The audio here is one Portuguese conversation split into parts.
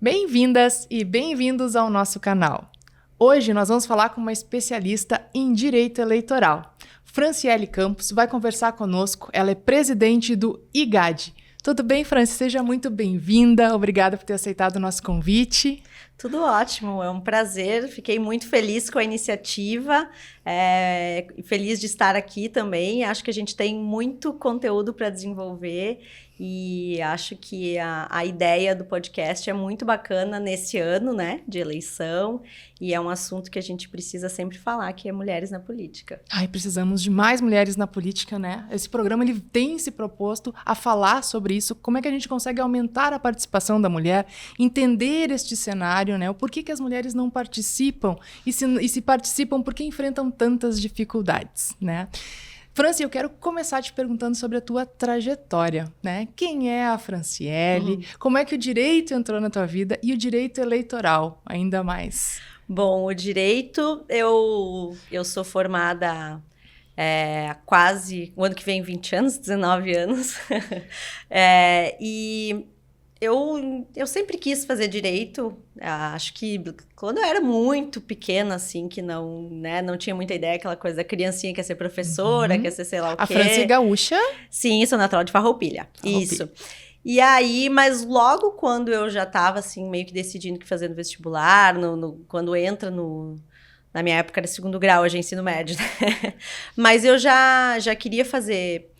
Bem-vindas e bem-vindos ao nosso canal. Hoje nós vamos falar com uma especialista em direito eleitoral. Franciele Campos vai conversar conosco, ela é presidente do IGAD. Tudo bem, Franci? Seja muito bem-vinda, obrigada por ter aceitado o nosso convite. Tudo ótimo, é um prazer, fiquei muito feliz com a iniciativa, feliz de estar aqui também, acho que a gente tem muito conteúdo para desenvolver e acho que a ideia do podcast é muito bacana nesse ano, né, de eleição, e é um assunto que a gente precisa sempre falar, que é mulheres na política. Ai, precisamos de mais mulheres na política, né? Esse programa ele tem se proposto a falar sobre isso, como é que a gente consegue aumentar a participação da mulher, entender este cenário, né? O porquê que as mulheres não participam e se participam, por que enfrentam tantas dificuldades, né? Franci, eu quero começar te perguntando sobre a tua trajetória, né? Quem é a Franciele? Como é que o direito entrou na tua vida e o direito eleitoral, ainda mais? Bom, o direito, eu sou formada quase, o ano que vem 20 anos, 19 anos, e eu sempre quis fazer direito, acho que quando eu era muito pequena, assim, que não tinha muita ideia, aquela coisa da criancinha que quer ser professora, quer ser sei lá o quê. A Franci é gaúcha? Sim, sou natural de Farroupilha, isso. E aí, mas logo quando eu já estava, assim, meio que decidindo o que fazer no vestibular, quando entra na minha época era segundo grau, hoje é ensino médio, né? Mas eu já queria fazer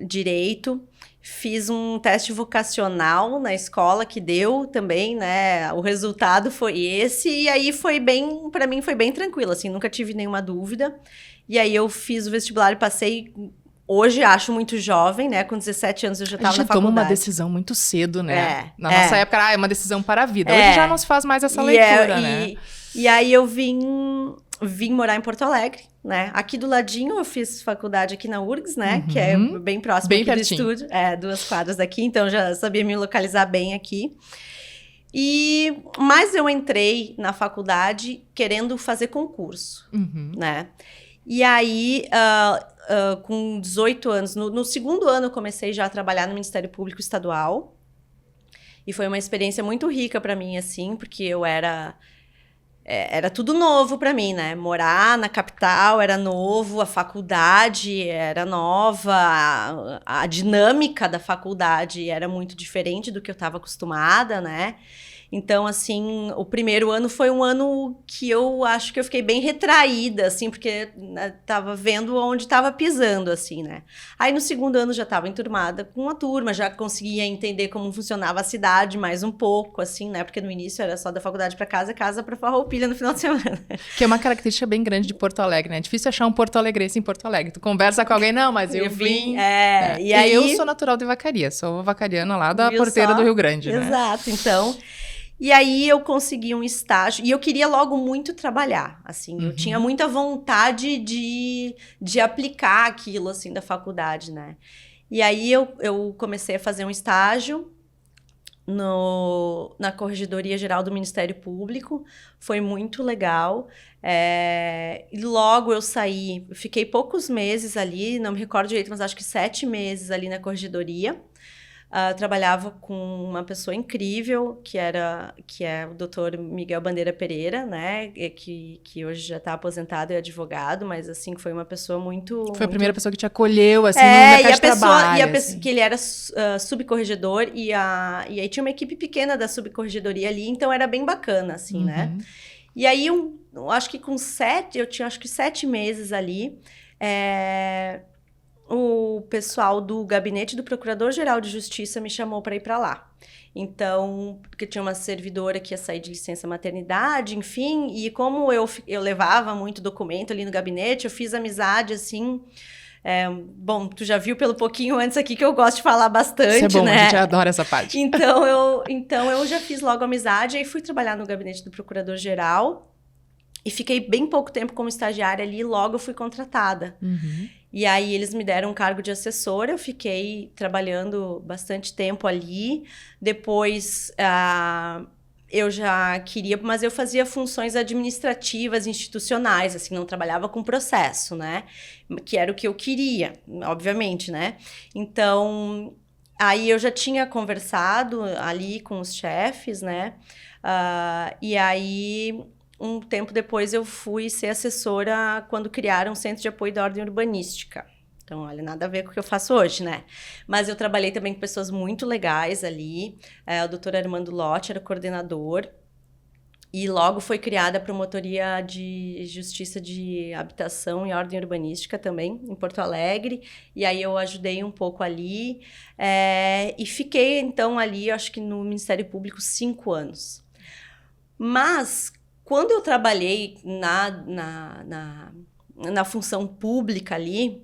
direito. Fiz um teste vocacional na escola que deu também, né? O resultado foi esse, e aí para mim foi bem tranquilo, assim, nunca tive nenhuma dúvida. E aí eu fiz o vestibular e passei. Hoje acho muito jovem, né? Com 17 anos eu já estava na faculdade. A gente toma uma decisão muito cedo, né? Na nossa época é uma decisão para a vida. Hoje já não se faz mais essa leitura, né? E aí eu vim morar em Porto Alegre, né? Aqui do ladinho eu fiz faculdade aqui na URGS, né? Que é bem próximo bem aqui pertinho. do estúdio. 2 quadras daqui, então já sabia me localizar bem aqui. Mas eu entrei na faculdade querendo fazer concurso, né? E aí, com 18 anos, no segundo ano eu comecei já a trabalhar no Ministério Público Estadual. E foi uma experiência muito rica para mim, assim, porque eu era tudo novo para mim, né? Morar na capital era novo, a faculdade era nova, a dinâmica da faculdade era muito diferente do que eu estava acostumada, né? Então, assim, o primeiro ano foi um ano que eu acho que eu fiquei bem retraída, assim, porque tava vendo onde tava pisando, assim, né? Aí, no segundo ano, já tava enturmada com a turma, já conseguia entender como funcionava a cidade mais um pouco, assim, né? Porque no início era só da faculdade para casa para Farroupilha no final de semana. Que é uma característica bem grande de Porto Alegre, né? É difícil achar um porto-alegrense em Porto Alegre. Tu conversa com alguém, não, mas eu vim... E aí... eu sou natural de Vacaria, sou vacariana lá da Porteira do Rio Grande, né? Exato, então... E aí eu consegui um estágio, e eu queria logo muito trabalhar, assim, eu tinha muita vontade de aplicar aquilo, assim, da faculdade, né? E aí eu comecei a fazer um estágio na Corregedoria Geral do Ministério Público, foi muito legal, e logo eu saí, fiquei poucos meses ali, não me recordo direito, mas acho que 7 meses ali na Corregedoria. Trabalhava com uma pessoa incrível, que é o Dr. Miguel Bandeira Pereira, né? Que hoje já está aposentado e é advogado, mas assim, foi uma pessoa muito... Foi a primeira pessoa que te acolheu, assim, no mercado de trabalho. Assim. Que ele era subcorregedor, e aí tinha uma equipe pequena da subcorregedoria ali, então era bem bacana, assim, né? E aí, eu acho que eu tinha acho que 7 meses ali, o pessoal do gabinete do Procurador-Geral de Justiça me chamou para ir para lá. Então, porque tinha uma servidora que ia sair de licença maternidade, enfim, e como eu levava muito documento ali no gabinete, eu fiz amizade, assim... bom, tu já viu pelo pouquinho antes aqui que eu gosto de falar bastante, isso é bom, né? A gente adora essa parte. Então, eu já fiz logo amizade, aí fui trabalhar no gabinete do Procurador-Geral e fiquei bem pouco tempo como estagiária ali, e logo eu fui contratada. E aí eles me deram um cargo de assessora, eu fiquei trabalhando bastante tempo ali. Depois eu já queria, mas eu fazia funções administrativas, institucionais, assim, não trabalhava com processo, né? Que era o que eu queria, obviamente, né? Então, Aí eu já tinha conversado ali com os chefes, né? E aí, um tempo depois, eu fui ser assessora quando criaram o Centro de Apoio da Ordem Urbanística. Então, olha, nada a ver com o que eu faço hoje, né? Mas eu trabalhei também com pessoas muito legais ali. O doutor Armando Lotti era coordenador. E logo foi criada a Promotoria de Justiça de Habitação e Ordem Urbanística também, em Porto Alegre. E aí eu ajudei um pouco ali. E fiquei, então, ali, acho que no Ministério Público, 5 anos. Mas, quando eu trabalhei na função pública ali,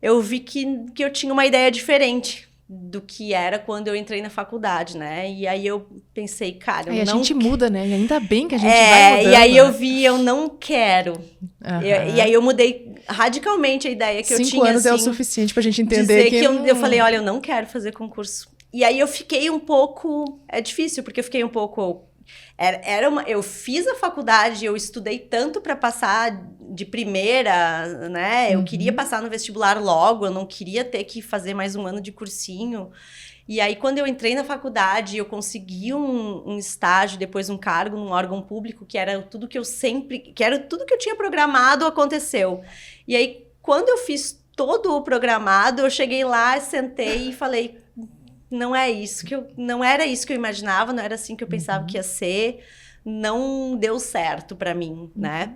eu vi que eu tinha uma ideia diferente do que era quando eu entrei na faculdade, né? E aí eu pensei, cara, a gente muda, né? E ainda bem que a gente vai mudando. E aí eu vi, eu não quero. E aí eu mudei radicalmente a ideia que eu tinha. 5 anos é o suficiente pra gente entender que eu falei, olha, eu não quero fazer concurso. E aí eu fiquei um pouco... É difícil, porque eu fiquei um pouco... eu fiz a faculdade, eu estudei tanto para passar de primeira, né? Eu queria passar no vestibular logo, eu não queria ter que fazer mais um ano de cursinho. E aí, quando eu entrei na faculdade, eu consegui um estágio, depois um cargo num órgão público, que era tudo que eu tinha programado, aconteceu. E aí, quando eu fiz todo o programado, eu cheguei lá, sentei e falei... Não era isso que eu imaginava, não era assim que eu pensava que ia ser, não deu certo para mim, né?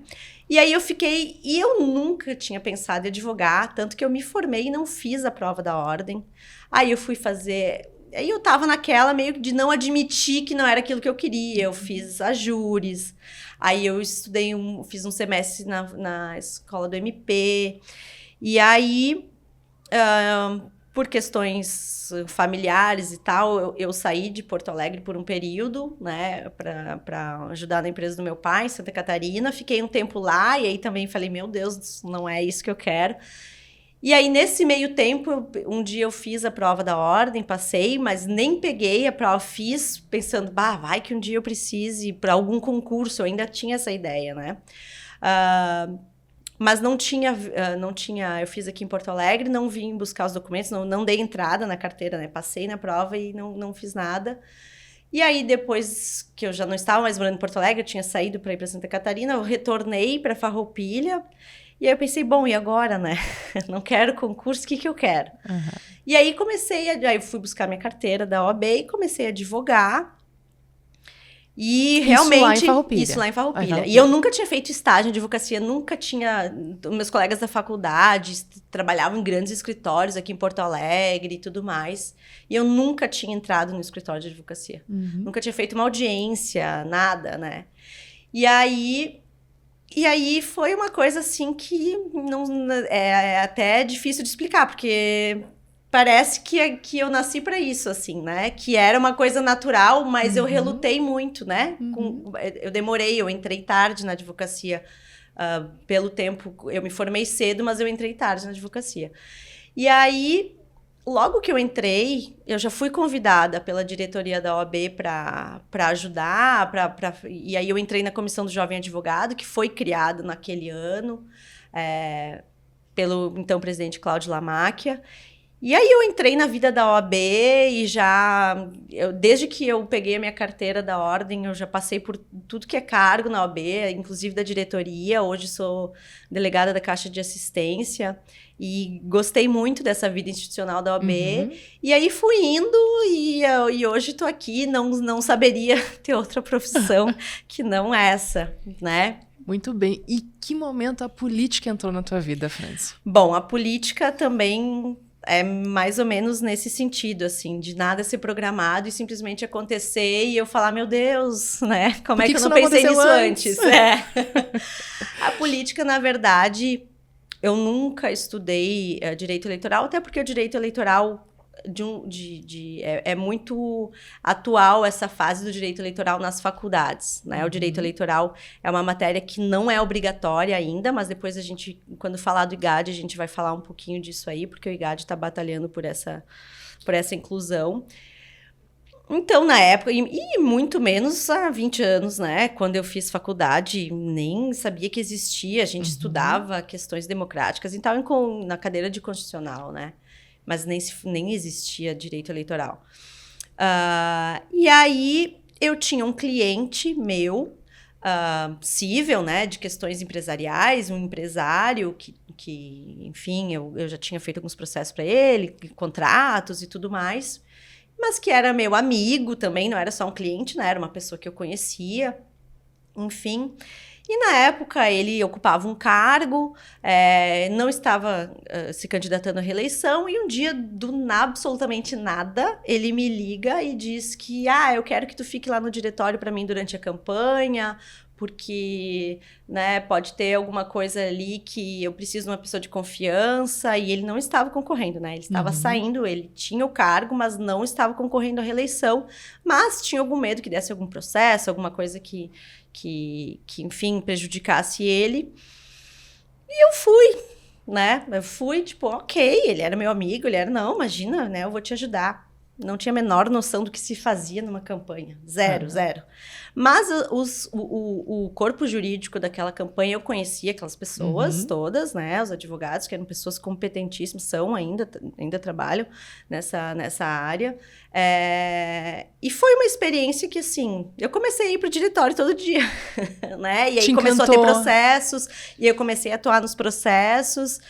E aí eu nunca tinha pensado em advogar, tanto que eu me formei e não fiz a prova da ordem. Aí eu fui fazer, aí eu tava naquela meio de não admitir que não era aquilo que eu queria, eu fiz a júris, aí eu fiz um semestre na escola do MP, e aí... por questões familiares e tal, eu saí de Porto Alegre por um período, né, para ajudar na empresa do meu pai, em Santa Catarina. Fiquei um tempo lá e aí também falei, meu Deus, não é isso que eu quero. E aí, nesse meio tempo, um dia eu fiz a prova da ordem, passei, mas nem peguei a prova, fiz pensando, vai que um dia eu precise para algum concurso, eu ainda tinha essa ideia, né? Mas não tinha, eu fiz aqui em Porto Alegre, não vim buscar os documentos, não dei entrada na carteira, né? Passei na prova e não fiz nada. E aí, depois que eu já não estava mais morando em Porto Alegre, eu tinha saído para ir para Santa Catarina, eu retornei para Farroupilha, e aí eu pensei, bom, e agora, né? Não quero concurso, o que eu quero? E aí aí eu fui buscar minha carteira da OAB e comecei a advogar. E realmente... Isso lá em Farroupilha. E eu nunca tinha feito estágio em advocacia, meus colegas da faculdade trabalhavam em grandes escritórios aqui em Porto Alegre e tudo mais. E eu nunca tinha entrado no escritório de advocacia. Nunca tinha feito uma audiência, nada, né? E aí foi uma coisa assim que é até difícil de explicar, porque... Parece que eu nasci para isso, assim, né? Que era uma coisa natural, mas eu relutei muito, né? Eu entrei tarde na advocacia. Pelo tempo, eu me formei cedo, mas eu entrei tarde na advocacia. E aí, logo que eu entrei, eu já fui convidada pela diretoria da OAB para ajudar. E aí eu entrei na Comissão do Jovem Advogado, que foi criada naquele ano, pelo então presidente Cláudio Lamáquia. E aí eu entrei na vida da OAB e desde que eu peguei a minha carteira da ordem, eu já passei por tudo que é cargo na OAB, inclusive da diretoria. Hoje sou delegada da Caixa de Assistência e gostei muito dessa vida institucional da OAB. E aí fui indo e hoje estou aqui, não saberia ter outra profissão que não essa, né? Muito bem. E que momento a política entrou na tua vida, Franci? Bom, a política também... É mais ou menos nesse sentido, assim, de nada ser programado e simplesmente acontecer e eu falar, meu Deus, né? Como é que eu não pensei nisso antes? A política, na verdade, eu nunca estudei direito eleitoral, até porque o direito eleitoral é muito atual essa fase do direito eleitoral nas faculdades, né? O direito eleitoral é uma matéria que não é obrigatória ainda, mas depois quando falar do IGAD, a gente vai falar um pouquinho disso aí, porque o IGAD está batalhando por essa inclusão. Então, na época, e muito menos há 20 anos, né? Quando eu fiz faculdade, nem sabia que existia, a gente estudava questões democráticas e tal, na cadeira de constitucional, né? mas nem existia direito eleitoral. E aí eu tinha um cliente meu, cível, né, de questões empresariais, um empresário que enfim, eu já tinha feito alguns processos para ele, contratos e tudo mais, mas que era meu amigo também, não era só um cliente, né, era uma pessoa que eu conhecia, enfim. E na época ele ocupava um cargo, não estava se candidatando à reeleição, e um dia, absolutamente nada, ele me liga e diz que, eu quero que tu fique lá no diretório para mim durante a campanha, porque, né, pode ter alguma coisa ali que eu preciso de uma pessoa de confiança, e ele não estava concorrendo, né? Ele estava saindo, ele tinha o cargo, mas não estava concorrendo à reeleição, mas tinha algum medo que desse algum processo, alguma coisa que enfim, prejudicasse ele. E eu fui, né? Eu fui, tipo, ok, ele era meu amigo, não, imagina, né? Eu vou te ajudar. Não tinha a menor noção do que se fazia numa campanha. Zero. Mas o corpo jurídico daquela campanha, eu conhecia aquelas pessoas todas, né? Os advogados, que eram pessoas competentíssimas, ainda trabalham nessa área. E foi uma experiência que, assim, eu comecei a ir pro diretório todo dia, né? E aí começou a ter processos, e eu comecei a atuar nos processos.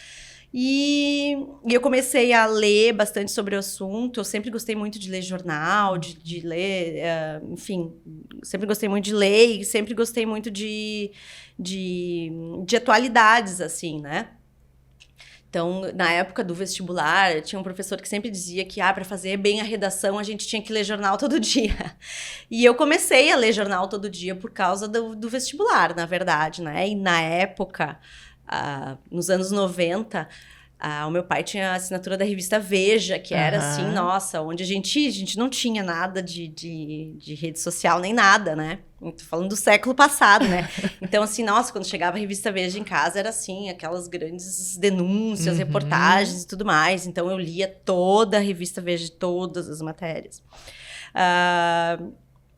E eu comecei a ler bastante sobre o assunto. Eu sempre gostei muito de ler jornal, de ler, enfim, sempre gostei muito de ler e sempre gostei muito de atualidades, assim, né? Então, na época do vestibular, tinha um professor que sempre dizia que, para fazer bem a redação, a gente tinha que ler jornal todo dia. E eu comecei a ler jornal todo dia por causa do vestibular, na verdade, né? E na época, nos anos 90, o meu pai tinha a assinatura da revista Veja, que era assim, nossa, onde a gente não tinha nada de rede social, nem nada, né? Tô falando do século passado, né? Então, assim, nossa, quando chegava a revista Veja em casa, era assim, aquelas grandes denúncias, reportagens e tudo mais. Então, eu lia toda a revista Veja, todas as matérias.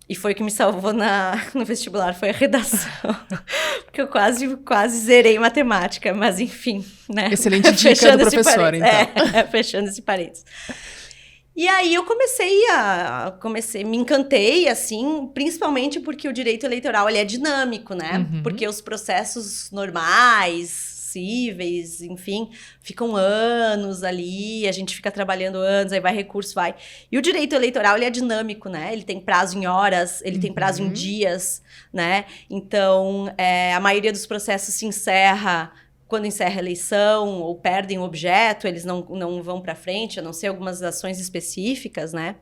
E foi o que me salvou no vestibular, foi a redação. Porque eu quase zerei matemática, mas enfim, né? Excelente dica do professor, então. Fechando esse parênteses. E aí eu me encantei, assim, principalmente porque o direito eleitoral, ele é dinâmico, né? Porque os processos normais, cíveis, enfim, ficam anos ali, a gente fica trabalhando anos, aí vai recurso, vai. E o direito eleitoral, ele é dinâmico, né? Ele tem prazo em horas, ele tem prazo em dias, né? Então, a maioria dos processos se encerra quando encerra a eleição, ou perdem o objeto, eles não vão para frente, a não ser algumas ações específicas, né?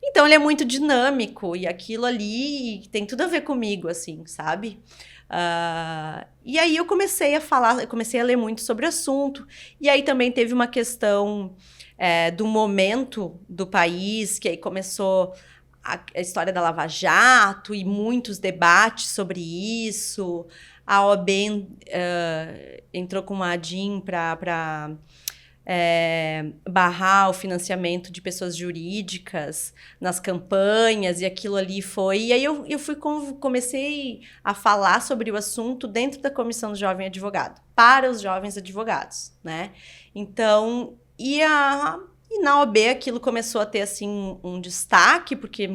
Então, ele é muito dinâmico, e aquilo ali tem tudo a ver comigo, assim, sabe? E aí eu comecei a ler muito sobre o assunto, e aí também teve uma questão do momento do país, que aí começou a história da Lava Jato e muitos debates sobre isso. A OAB entrou com uma ADIM para barrar o financiamento de pessoas jurídicas nas campanhas, e aquilo ali foi... E aí eu comecei a falar sobre o assunto dentro da Comissão do Jovem Advogado, para os jovens advogados, né? Então, e na OAB aquilo começou a ter, assim, um destaque, porque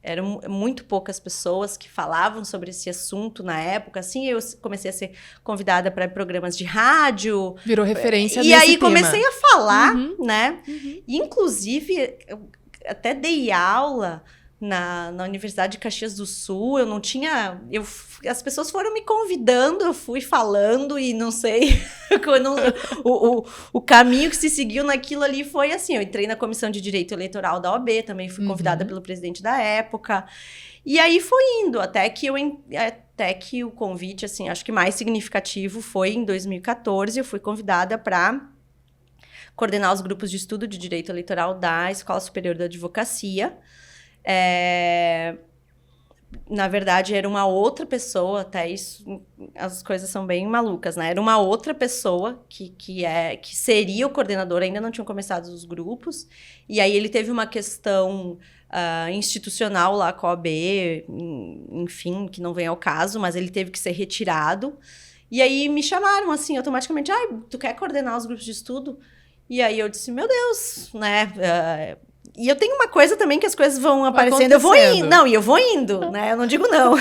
eram muito poucas pessoas que falavam sobre esse assunto na época, assim, eu comecei a ser convidada para programas de rádio. Virou referência nesse tema. E aí comecei a falar, né? E, inclusive, eu até dei aula na Universidade de Caxias do Sul, eu não tinha... as pessoas foram me convidando, eu fui falando e não sei... o caminho que se seguiu naquilo ali foi assim, eu entrei na Comissão de Direito Eleitoral da OAB, também fui convidada pelo presidente da época, e aí foi indo, até que o convite, assim, acho que mais significativo foi em 2014, eu fui convidada para coordenar os grupos de estudo de Direito Eleitoral da Escola Superior da Advocacia. Na verdade, era uma outra pessoa, até isso, as coisas são bem malucas, né? Era uma outra pessoa que seria o coordenador, ainda não tinham começado os grupos, e aí ele teve uma questão institucional lá com a OAB, enfim, que não vem ao caso, mas ele teve que ser retirado, e aí me chamaram, assim, automaticamente, tu quer coordenar os grupos de estudo? E aí eu disse, meu Deus, né? E eu tenho uma coisa também que as coisas vão aparecendo, eu vou indo. Não, e eu vou indo, né? Eu não digo não.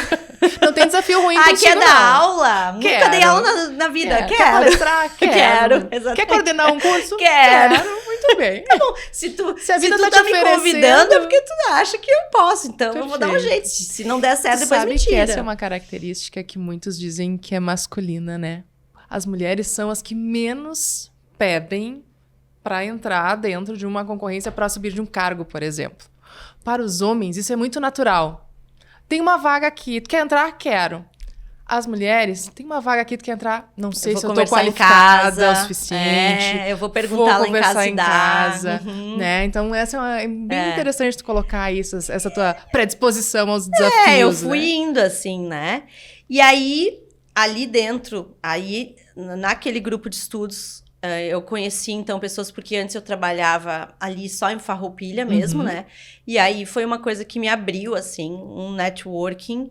Não tem desafio ruim contigo, quer dar não. aula? Nunca dei aula na vida. Quero. Quer palestrar? Quero. Exatamente. Quer coordenar um curso? Quero. Muito bem. Tá bom, se a vida tá me convidando, é porque tu acha que eu posso. Então, eu vou dar um jeito. Se não der certo, depois me tira. Que essa é uma característica que muitos dizem que é masculina, né? As mulheres são as que menos pedem para entrar dentro de uma concorrência para subir de um cargo, por exemplo. Para os homens, isso é muito natural. Tem uma vaga aqui, tu quer entrar? Quero. As mulheres, tem uma vaga aqui, tu quer entrar? Não sei se eu tô qualificada o suficiente. Eu vou perguntar lá em casa. Né? Então, é bem interessante tu colocar isso, essa tua predisposição aos desafios. Eu fui indo assim, né? E aí, ali dentro, naquele grupo de estudos, eu conheci, então, pessoas, porque antes eu trabalhava ali só em Farroupilha mesmo, né? E aí foi uma coisa que me abriu, assim, um networking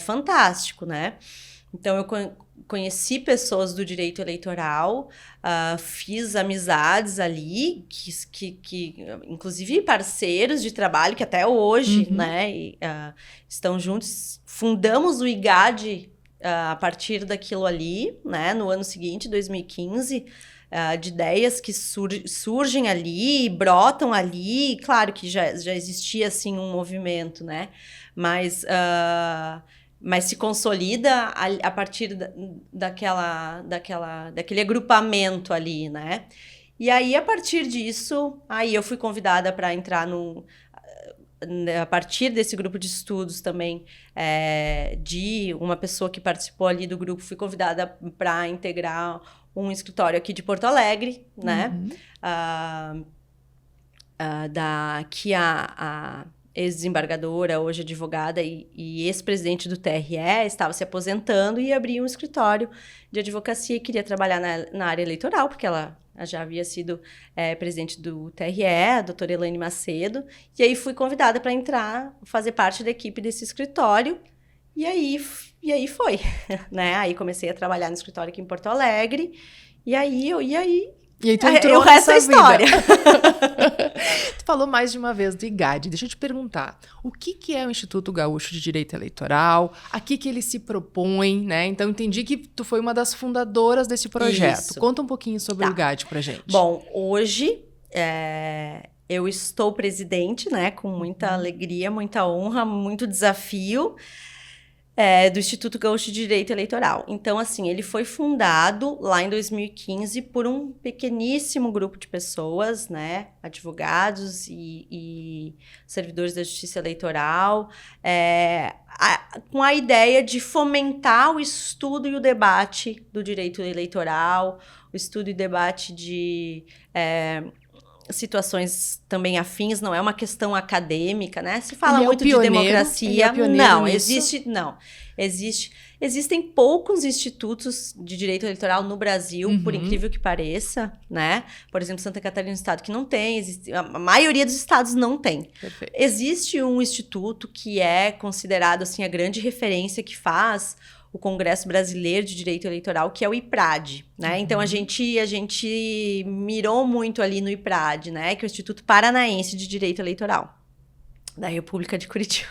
fantástico, né? Então, eu conheci pessoas do direito eleitoral, fiz amizades ali, que inclusive parceiros de trabalho, que até hoje, né, estão juntos. Fundamos o IGAD a partir daquilo ali, né, no ano seguinte, 2015, de ideias que surgem ali, brotam ali. Claro que já existia, assim, um movimento, né, mas se consolida a partir daquele agrupamento ali, né? E aí, a partir disso, eu fui convidada para entrar a partir desse grupo de estudos também, de uma pessoa que participou ali do grupo, fui convidada para integrar um escritório aqui de Porto Alegre, né? Que a ex-desembargadora, hoje advogada e ex-presidente do TRE, estava se aposentando e abria um escritório de advocacia e queria trabalhar na área eleitoral, porque ela já havia sido presidente do TRE, a doutora Elaine Macedo, e aí fui convidada para entrar, fazer parte da equipe desse escritório, e aí foi, né? Aí comecei a trabalhar no escritório aqui em Porto Alegre, e aí tu entrou o resto é história. Tu falou mais de uma vez do IGAD. Deixa eu te perguntar, o que é o Instituto Gaúcho de Direito Eleitoral? A que ele se propõe, né? Então, entendi que tu foi uma das fundadoras desse projeto. Isso. Conta um pouquinho sobre o IGAD pra gente. Bom, hoje eu estou presidente, né? Com muita alegria, muita honra, muito desafio. Do Instituto Gaúcho de Direito Eleitoral. Então, assim, ele foi fundado lá em 2015 por um pequeníssimo grupo de pessoas, né, advogados e servidores da Justiça Eleitoral, com a ideia de fomentar o estudo e o debate do direito eleitoral, o estudo e debate de situações também afins, não é uma questão acadêmica, né? Se fala muito de democracia. Existem poucos institutos de direito eleitoral no Brasil, por incrível que pareça, né? Por exemplo, Santa Catarina é um estado que não tem, a maioria dos estados não tem. Perfeito. Existe um instituto que é considerado, assim, a grande referência que faz o Congresso Brasileiro de Direito Eleitoral, que é o IPRAD, né? Então, a gente mirou muito ali no IPRAD, né? Que é o Instituto Paranaense de Direito Eleitoral, da República de Curitiba.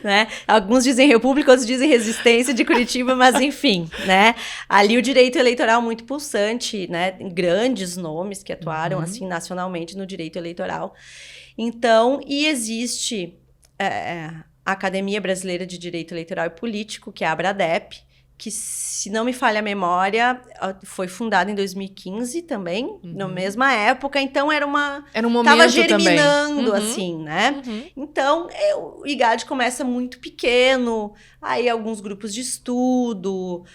Né? Alguns dizem República, outros dizem Resistência de Curitiba, mas enfim, né? Ali o direito eleitoral muito pulsante, né? Grandes nomes que atuaram, assim, nacionalmente no direito eleitoral. Então, e existe a Academia Brasileira de Direito Eleitoral e Político, que é a ABRADEP, que, se não me falha a memória, foi fundada em 2015 também, na mesma época. Então, era um momento tava germinando, também. Assim, né? Então, o IGAD começa muito pequeno, aí alguns grupos de estudo,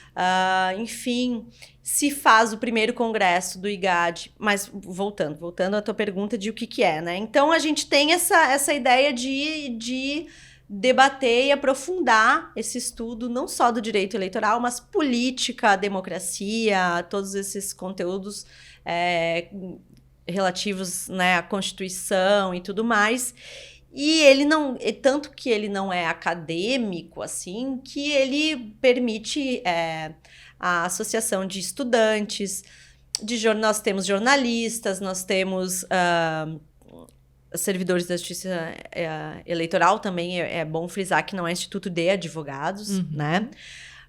enfim, se faz o primeiro congresso do IGAD. Mas, voltando à tua pergunta de o que é, né? Então, a gente tem essa ideia de debater e aprofundar esse estudo, não só do direito eleitoral, mas política, democracia, todos esses conteúdos relativos, né, à Constituição e tudo mais. E ele não, tanto que ele não é acadêmico, assim, que ele permite a associação de estudantes, Nós temos jornalistas, nós temos servidores da justiça eleitoral também. É bom frisar que não é instituto de advogados, né?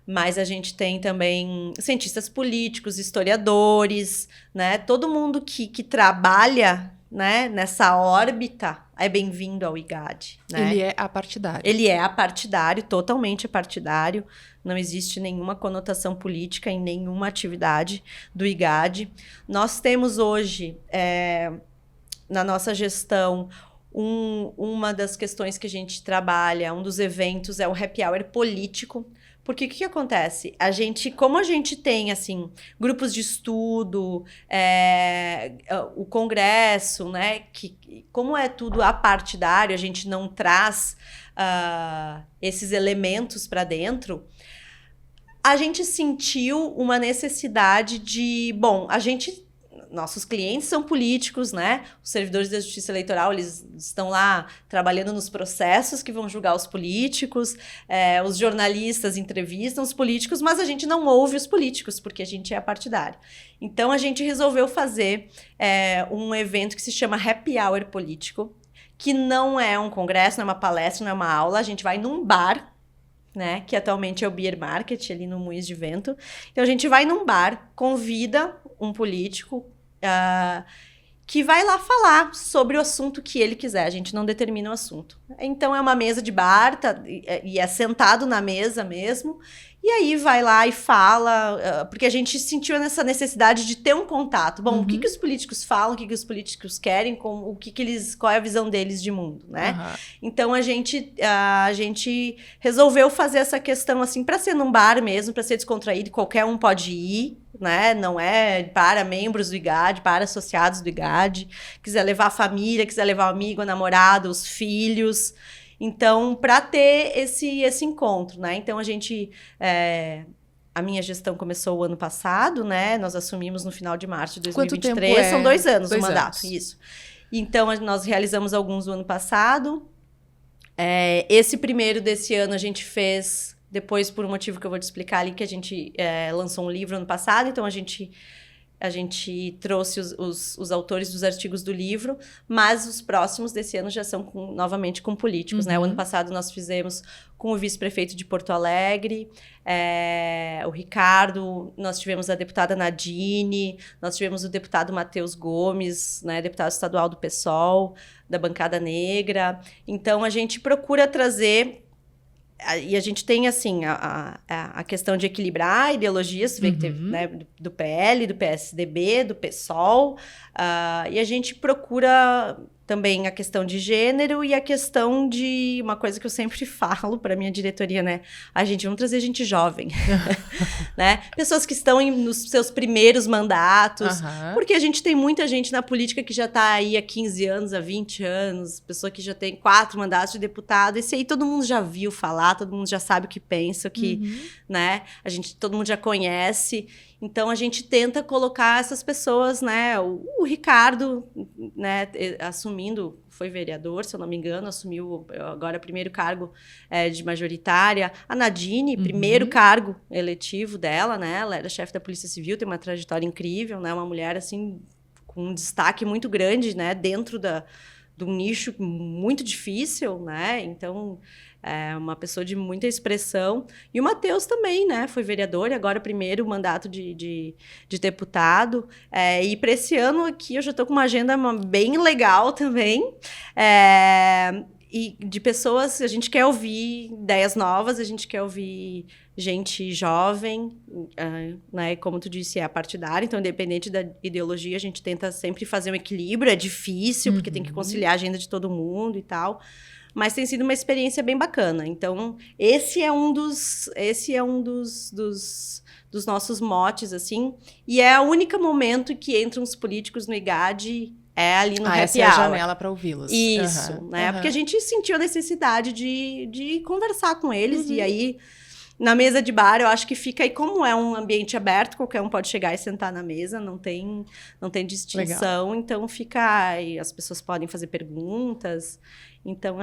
Mas a gente tem também cientistas políticos, historiadores, né? Todo mundo que trabalha, né, nessa órbita é bem-vindo ao IGAD. Né? Ele é apartidário. Ele é apartidário, totalmente apartidário. Não existe nenhuma conotação política em nenhuma atividade do IGAD. Nós temos hoje, na nossa gestão, uma das questões que a gente trabalha, um dos eventos é o Happy Hour político. Porque o que acontece? Como a gente tem, assim, grupos de estudo, o congresso, né? Como é tudo apartidário, a gente não traz esses elementos para dentro, a gente sentiu uma necessidade de... Bom, nossos clientes são políticos, né? Os servidores da Justiça Eleitoral, eles estão lá trabalhando nos processos que vão julgar os políticos, os jornalistas entrevistam os políticos, mas a gente não ouve os políticos, porque a gente é apartidário. Então, a gente resolveu fazer um evento que se chama Happy Hour Político, que não é um congresso, não é uma palestra, não é uma aula, a gente vai num bar, né, que atualmente é o Beer Market, ali no Moinhos de Vento. Então, a gente vai num bar, convida um político que vai lá falar sobre o assunto que ele quiser. A gente não determina o assunto. Então, é uma mesa de bar, e é sentado na mesa mesmo. E aí, vai lá e fala, porque a gente sentiu essa necessidade de ter um contato. Bom, o que os políticos falam, o que os políticos querem, qual é a visão deles de mundo, né? Então, a gente resolveu fazer essa questão, assim, para ser num bar mesmo, para ser descontraído, qualquer um pode ir, né? Não é para membros do IGAD, para associados do IGAD. Quiser levar a família, quiser levar o amigo, o namorado, os filhos. Então, para ter esse encontro, né? Então, a minha gestão começou o ano passado, né? Nós assumimos no final de março de 2023. Quanto tempo São 2 anos o mandato, anos. isso. Então, nós realizamos alguns no ano passado. Esse primeiro desse ano a gente fez, depois por um motivo que eu vou te explicar ali, que a gente lançou um livro ano passado. Então, a gente trouxe os autores dos artigos do livro, mas os próximos desse ano já são novamente com políticos, né? O ano passado nós fizemos com o vice-prefeito de Porto Alegre, o Ricardo, nós tivemos a deputada Nadine, nós tivemos o deputado Matheus Gomes, né? Deputado estadual do PSOL, da bancada negra. Então, a gente procura trazer... E a gente tem, assim, a questão de equilibrar ideologias, você vê que teve, né, do PL, do PSDB, do PSOL, e a gente procura também a questão de gênero e a questão de uma coisa que eu sempre falo para minha diretoria, né? Vamos trazer gente jovem, né? Pessoas que estão nos seus primeiros mandatos, porque a gente tem muita gente na política que já está aí há 15 anos, há 20 anos, pessoa que já tem 4 mandatos de deputado, esse aí todo mundo já viu falar, todo mundo já sabe o que pensa, né? Todo mundo já conhece. Então, a gente tenta colocar essas pessoas, né? O Ricardo, né, foi vereador, se eu não me engano, assumiu agora o primeiro cargo de majoritária. A Nadine, primeiro cargo eletivo dela, né? Ela era chefe da Polícia Civil, tem uma trajetória incrível, né? Uma mulher, assim, com um destaque muito grande, né? Dentro de um nicho muito difícil, né? Então... uma pessoa de muita expressão. E o Matheus também, né? Foi vereador e agora o primeiro mandato de deputado. E para esse ano aqui eu já estou com uma agenda bem legal também. E de pessoas, a gente quer ouvir ideias novas, a gente quer ouvir gente jovem, né? Como tu disse, é partidária, então independente da ideologia, a gente tenta sempre fazer um equilíbrio. É difícil, porque tem que conciliar a agenda de todo mundo e tal. Mas tem sido uma experiência bem bacana. Então, esse é um dos nossos motes, assim. E é o único momento que entram os políticos no IGAD, ali no Happy Hour. Essa é a janela para ouvi-los. Isso, né? Porque a gente sentiu a necessidade de conversar com eles. E aí, na mesa de bar, eu acho que fica... E como é um ambiente aberto, qualquer um pode chegar e sentar na mesa, não tem distinção. Legal. Então, fica... E as pessoas podem fazer perguntas... Então,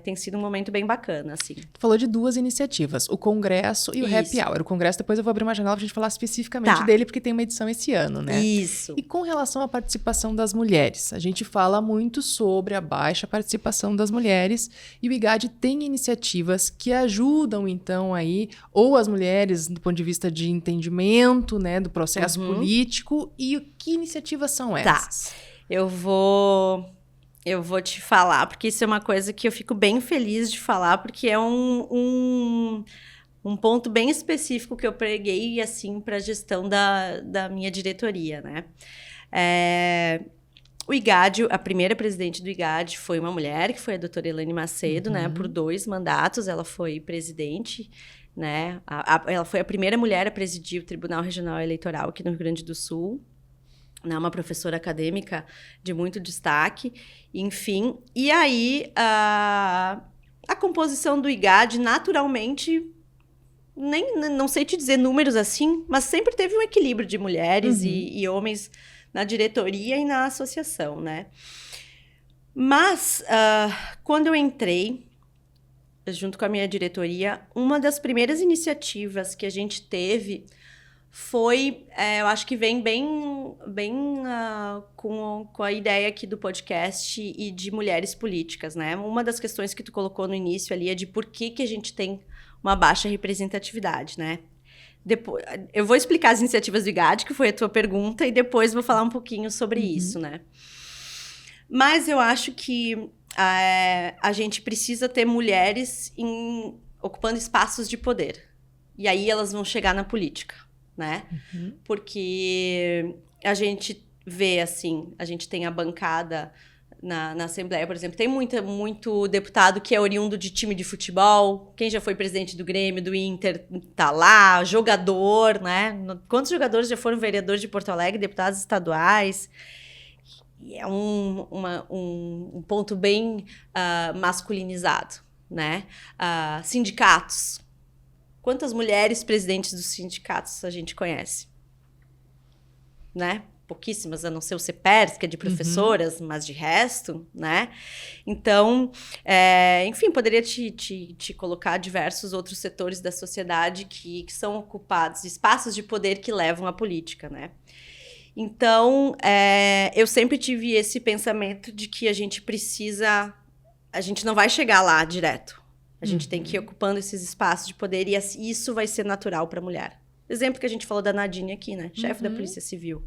tem sido um momento bem bacana, assim. Tu falou de 2 iniciativas, o Congresso e o Happy Hour. O Congresso, depois eu vou abrir uma janela pra gente falar especificamente dele, porque tem uma edição esse ano, né? Isso. E com relação à participação das mulheres, a gente fala muito sobre a baixa participação das mulheres e o IGAD tem iniciativas que ajudam, então, aí, ou as mulheres do ponto de vista de entendimento, né, do processo político, e que iniciativas são essas? Tá, eu vou te falar, porque isso é uma coisa que eu fico bem feliz de falar, porque é um ponto bem específico que eu preguei, assim, para a gestão da minha diretoria, né? O IGAD, a primeira presidente do IGAD foi uma mulher, que foi a doutora Elaine Macedo, né? Por 2 mandatos, ela foi presidente, né? Ela foi a primeira mulher a presidir o Tribunal Regional Eleitoral aqui no Rio Grande do Sul. Uma professora acadêmica de muito destaque, enfim. E aí, a composição do IGAD, naturalmente, não sei te dizer números assim, mas sempre teve um equilíbrio de mulheres e homens na diretoria e na associação, né? Mas, quando eu entrei, junto com a minha diretoria, uma das primeiras iniciativas que a gente teve foi, eu acho que vem bem com a ideia aqui do podcast e de mulheres políticas, né? Uma das questões que tu colocou no início ali é de por que a gente tem uma baixa representatividade, né? Depois, eu vou explicar as iniciativas do IGAD, que foi a tua pergunta, e depois vou falar um pouquinho sobre isso, né? Mas eu acho que a gente precisa ter mulheres ocupando espaços de poder. E aí elas vão chegar na política, né? Porque a gente vê, assim, a gente tem a bancada na Assembleia, por exemplo, tem muito deputado que é oriundo de time de futebol, quem já foi presidente do Grêmio, do Inter, tá lá, jogador, né? Quantos jogadores já foram vereadores de Porto Alegre, deputados estaduais? E é um ponto bem masculinizado, né? Sindicatos. Quantas mulheres presidentes dos sindicatos a gente conhece? Né? Pouquíssimas, a não ser o CEPERS, que é de professoras, mas de resto, né? Então, enfim, poderia te colocar diversos outros setores da sociedade que são ocupados, espaços de poder que levam à política, né? Então, eu sempre tive esse pensamento de que a gente não vai chegar lá direto. A gente tem que ir ocupando esses espaços de poder e isso vai ser natural para a mulher. Exemplo que a gente falou da Nadine aqui, né? Chefe da Polícia Civil.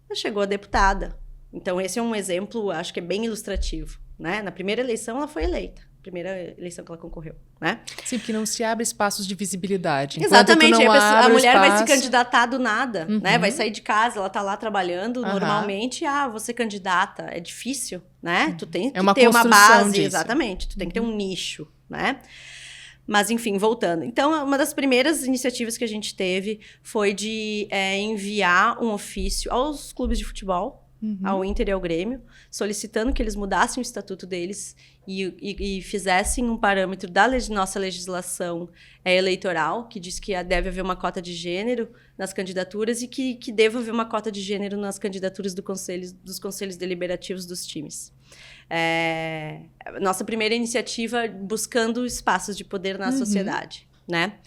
Ela chegou a deputada. Então, esse é um exemplo, acho que é bem ilustrativo, né? Na primeira eleição, ela foi eleita. Primeira eleição que ela concorreu, né? Sim, porque não se abre espaços de visibilidade. Exatamente, a mulher vai se candidatar candidatar do nada, né? Vai sair de casa, ela tá lá trabalhando normalmente, vou ser candidata. É difícil, né? Tu tem que ter uma base, disso. Exatamente. Tu tem que ter um nicho, né? Mas, enfim, voltando. Então, uma das primeiras iniciativas que a gente teve foi de enviar um ofício aos clubes de futebol, ao Inter e ao Grêmio, solicitando que eles mudassem o estatuto deles e fizessem um parâmetro da nossa legislação eleitoral, que diz que deve haver uma cota de gênero nas candidaturas e que deva haver uma cota de gênero nas candidaturas dos conselhos deliberativos dos times. Nossa primeira iniciativa buscando espaços de poder na sociedade, né?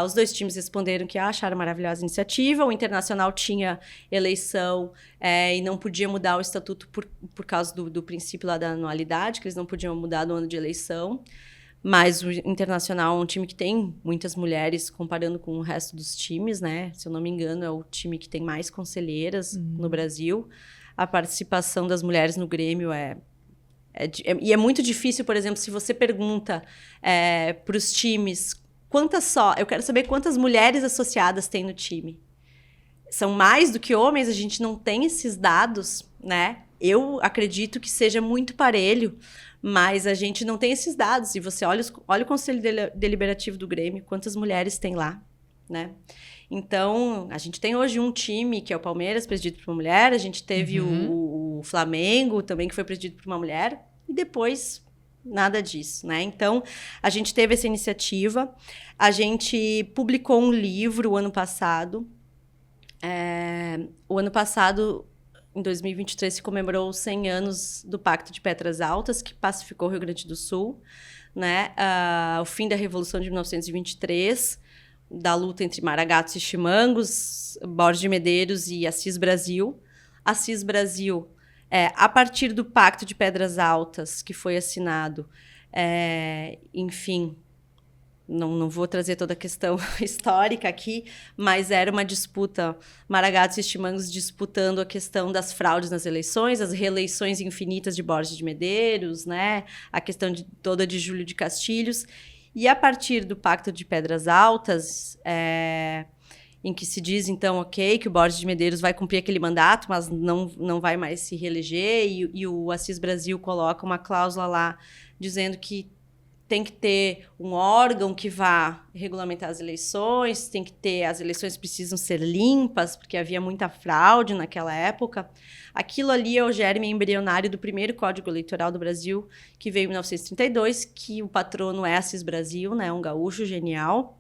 Os 2 times responderam que acharam maravilhosa a iniciativa. O Internacional tinha eleição e não podia mudar o estatuto por causa do princípio lá da anualidade, que eles não podiam mudar no ano de eleição. Mas o Internacional é um time que tem muitas mulheres comparando com o resto dos times, né? Se eu não me engano, é o time que tem mais conselheiras no Brasil. A participação das mulheres no Grêmio e é muito difícil, por exemplo, se você pergunta para os times eu quero saber quantas mulheres associadas tem no time. São mais do que homens, a gente não tem esses dados, né? Eu acredito que seja muito parelho, mas a gente não tem esses dados. E você olha o Conselho Deliberativo do Grêmio, quantas mulheres tem lá, né? Então, a gente tem hoje um time, que é o Palmeiras, presidido por uma mulher. A gente teve o Flamengo, também, que foi presidido por uma mulher. E depois, nada disso, né? Então, a gente teve essa iniciativa. A gente publicou um livro o ano passado. O ano passado, em 2023 se comemorou os 100 anos do Pacto de Pedras Altas, que pacificou o Rio Grande do Sul, né? O fim da Revolução de 1923, da luta entre maragatos e chimangos, Borges de Medeiros e Assis Brasil. Assis Brasil, a partir do Pacto de Pedras Altas, que foi assinado, enfim, não vou trazer toda a questão histórica aqui, mas era uma disputa, maragatos e chimangos disputando a questão das fraudes nas eleições, as reeleições infinitas de Borges de Medeiros, né? A questão toda de Júlio de Castilhos. E a partir do Pacto de Pedras Altas, em que se diz, então, ok, que o Borges de Medeiros vai cumprir aquele mandato, mas não vai mais se reeleger, e o Assis Brasil coloca uma cláusula lá dizendo que tem que ter um órgão que vá regulamentar as eleições, as eleições precisam ser limpas, porque havia muita fraude naquela época. Aquilo ali é o germe embrionário do primeiro Código Eleitoral do Brasil, que veio em 1932, que o patrono é Assis Brasil, né, um gaúcho genial,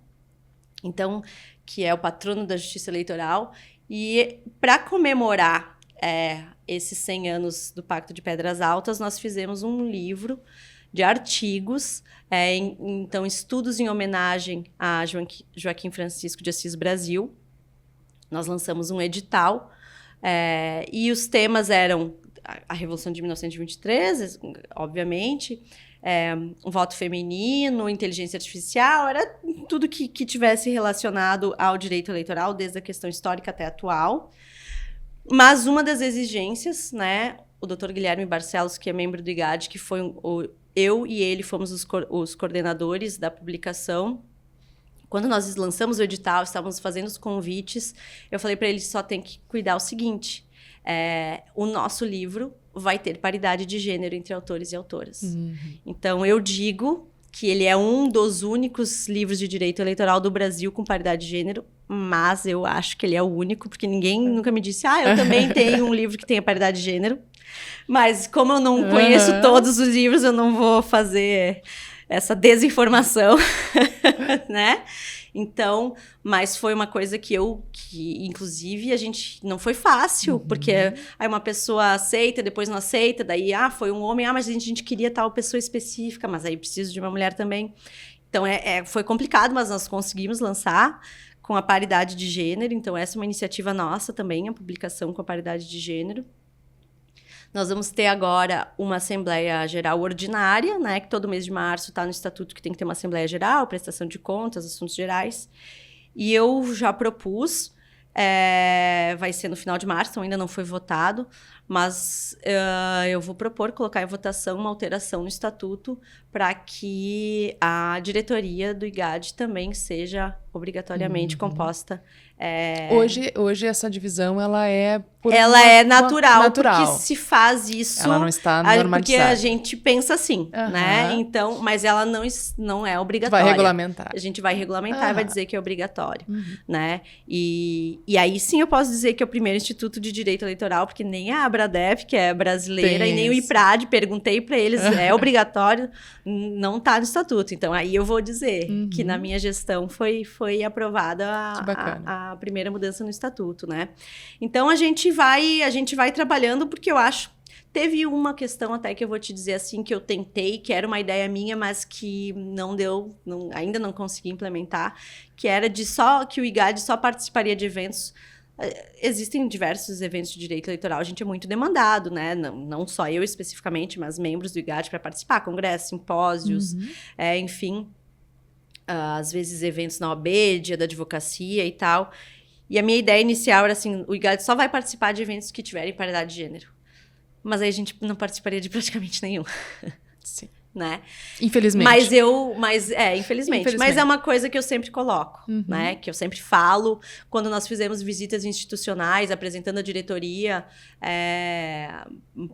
então, que é o patrono da Justiça Eleitoral. E para comemorar esses 100 anos do Pacto de Pedras Altas, nós fizemos um livro de artigos, então, estudos em homenagem a Joaquim Francisco de Assis Brasil. Nós lançamos um edital, e os temas eram a Revolução de 1923, obviamente, o voto feminino, inteligência artificial, era tudo que tivesse relacionado ao direito eleitoral, desde a questão histórica até atual. Mas uma das exigências, né, o Dr. Guilherme Barcelos, que é membro do IGAD, que foi eu e ele fomos os coordenadores da publicação. Quando nós lançamos o edital, estávamos fazendo os convites, eu falei para ele, só tem que cuidar o seguinte, o nosso livro vai ter paridade de gênero entre autores e autoras. Uhum. Então, eu digo que ele é um dos únicos livros de direito eleitoral do Brasil com paridade de gênero, mas eu acho que ele é o único, porque ninguém nunca me disse, eu também tenho um livro que tem a paridade de gênero. Mas como eu não conheço todos os livros, eu não vou fazer essa desinformação, né? Então, mas foi uma coisa que inclusive, a gente não foi fácil, porque aí uma pessoa aceita, depois não aceita, daí, foi um homem, mas a gente queria tal pessoa específica, mas aí preciso de uma mulher também. Então, foi complicado, mas nós conseguimos lançar com a paridade de gênero, então essa é uma iniciativa nossa também, a publicação com a paridade de gênero. Nós vamos ter agora uma Assembleia Geral Ordinária, né, que todo mês de março está no Estatuto que tem que ter uma Assembleia Geral, prestação de contas, assuntos gerais. E eu já propus, vai ser no final de março, então ainda não foi votado, mas eu vou propor colocar em votação uma alteração no Estatuto para que a diretoria do IGAD também seja obrigatoriamente composta. Hoje essa divisão ela é natural, porque se faz isso. Ela não está normalizada. Porque a gente pensa assim, né? Então, mas ela não é obrigatória. Vai regulamentar. A gente vai regulamentar e vai dizer que é obrigatório, né? E aí sim eu posso dizer que é o primeiro Instituto de Direito Eleitoral, porque nem a Abradef, que é brasileira, e nem o IPRAD, perguntei para eles, é obrigatório, não está no Estatuto. Então aí eu vou dizer que na minha gestão foi aprovada a primeira mudança no Estatuto, né? Então a gente vai trabalhando, porque eu acho... Teve uma questão até que eu vou te dizer assim, que eu tentei, que era uma ideia minha, mas que não deu, ainda não consegui implementar, que era que o IGAD só participaria de eventos. Existem diversos eventos de direito eleitoral, a gente é muito demandado, né? Não só eu especificamente, mas membros do IGAD para participar, congressos, simpósios, enfim, às vezes eventos na OAB, dia da advocacia e tal. E a minha ideia inicial era assim, o IGAD só vai participar de eventos que tiverem paridade de gênero. Mas aí a gente não participaria de praticamente nenhum. Sim. Né? Infelizmente. Infelizmente. Mas é uma coisa que eu sempre coloco, né? Que eu sempre falo. Quando nós fizemos visitas institucionais, apresentando a diretoria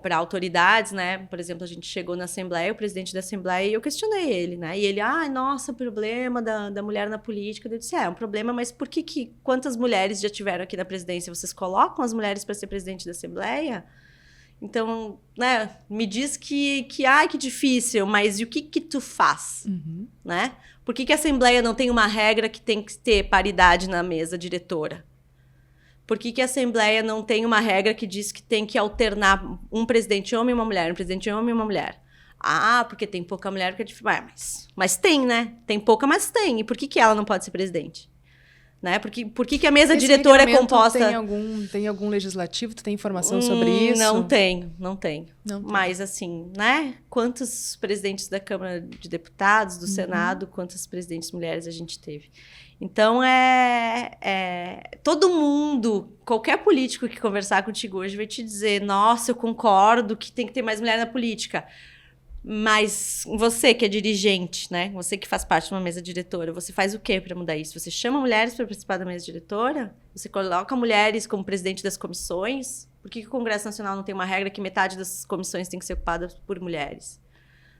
para autoridades, né? Por exemplo, a gente chegou na Assembleia, o presidente da Assembleia, e eu questionei ele, né? E ele, nossa, problema da mulher na política. Eu disse, é um problema, mas por que quantas mulheres já tiveram aqui na presidência? Vocês colocam as mulheres para ser presidente da Assembleia? Então, né, me diz que difícil, mas e o que tu faz, né? Por que a Assembleia não tem uma regra que tem que ter paridade na mesa diretora? Por que a Assembleia não tem uma regra que diz que tem que alternar um presidente homem e uma mulher, um presidente homem e uma mulher? Ah, porque tem pouca mulher, porque é difícil. Mas tem, né? Tem pouca, mas tem. E por que ela não pode ser presidente? Né? Por que a mesa diretora é composta... Tem algum legislativo? Tu tem informação sobre isso? Não tenho. Mas assim, né? Quantos presidentes da Câmara de Deputados, do Senado, quantas presidentes mulheres a gente teve? Então, todo mundo, qualquer político que conversar contigo hoje vai te dizer, nossa, eu concordo que tem que ter mais mulher na política. Mas você que é dirigente, né? Você que faz parte de uma mesa diretora, você faz o quê para mudar isso? Você chama mulheres para participar da mesa diretora? Você coloca mulheres como presidente das comissões? Por que o Congresso Nacional não tem uma regra que metade das comissões tem que ser ocupada por mulheres?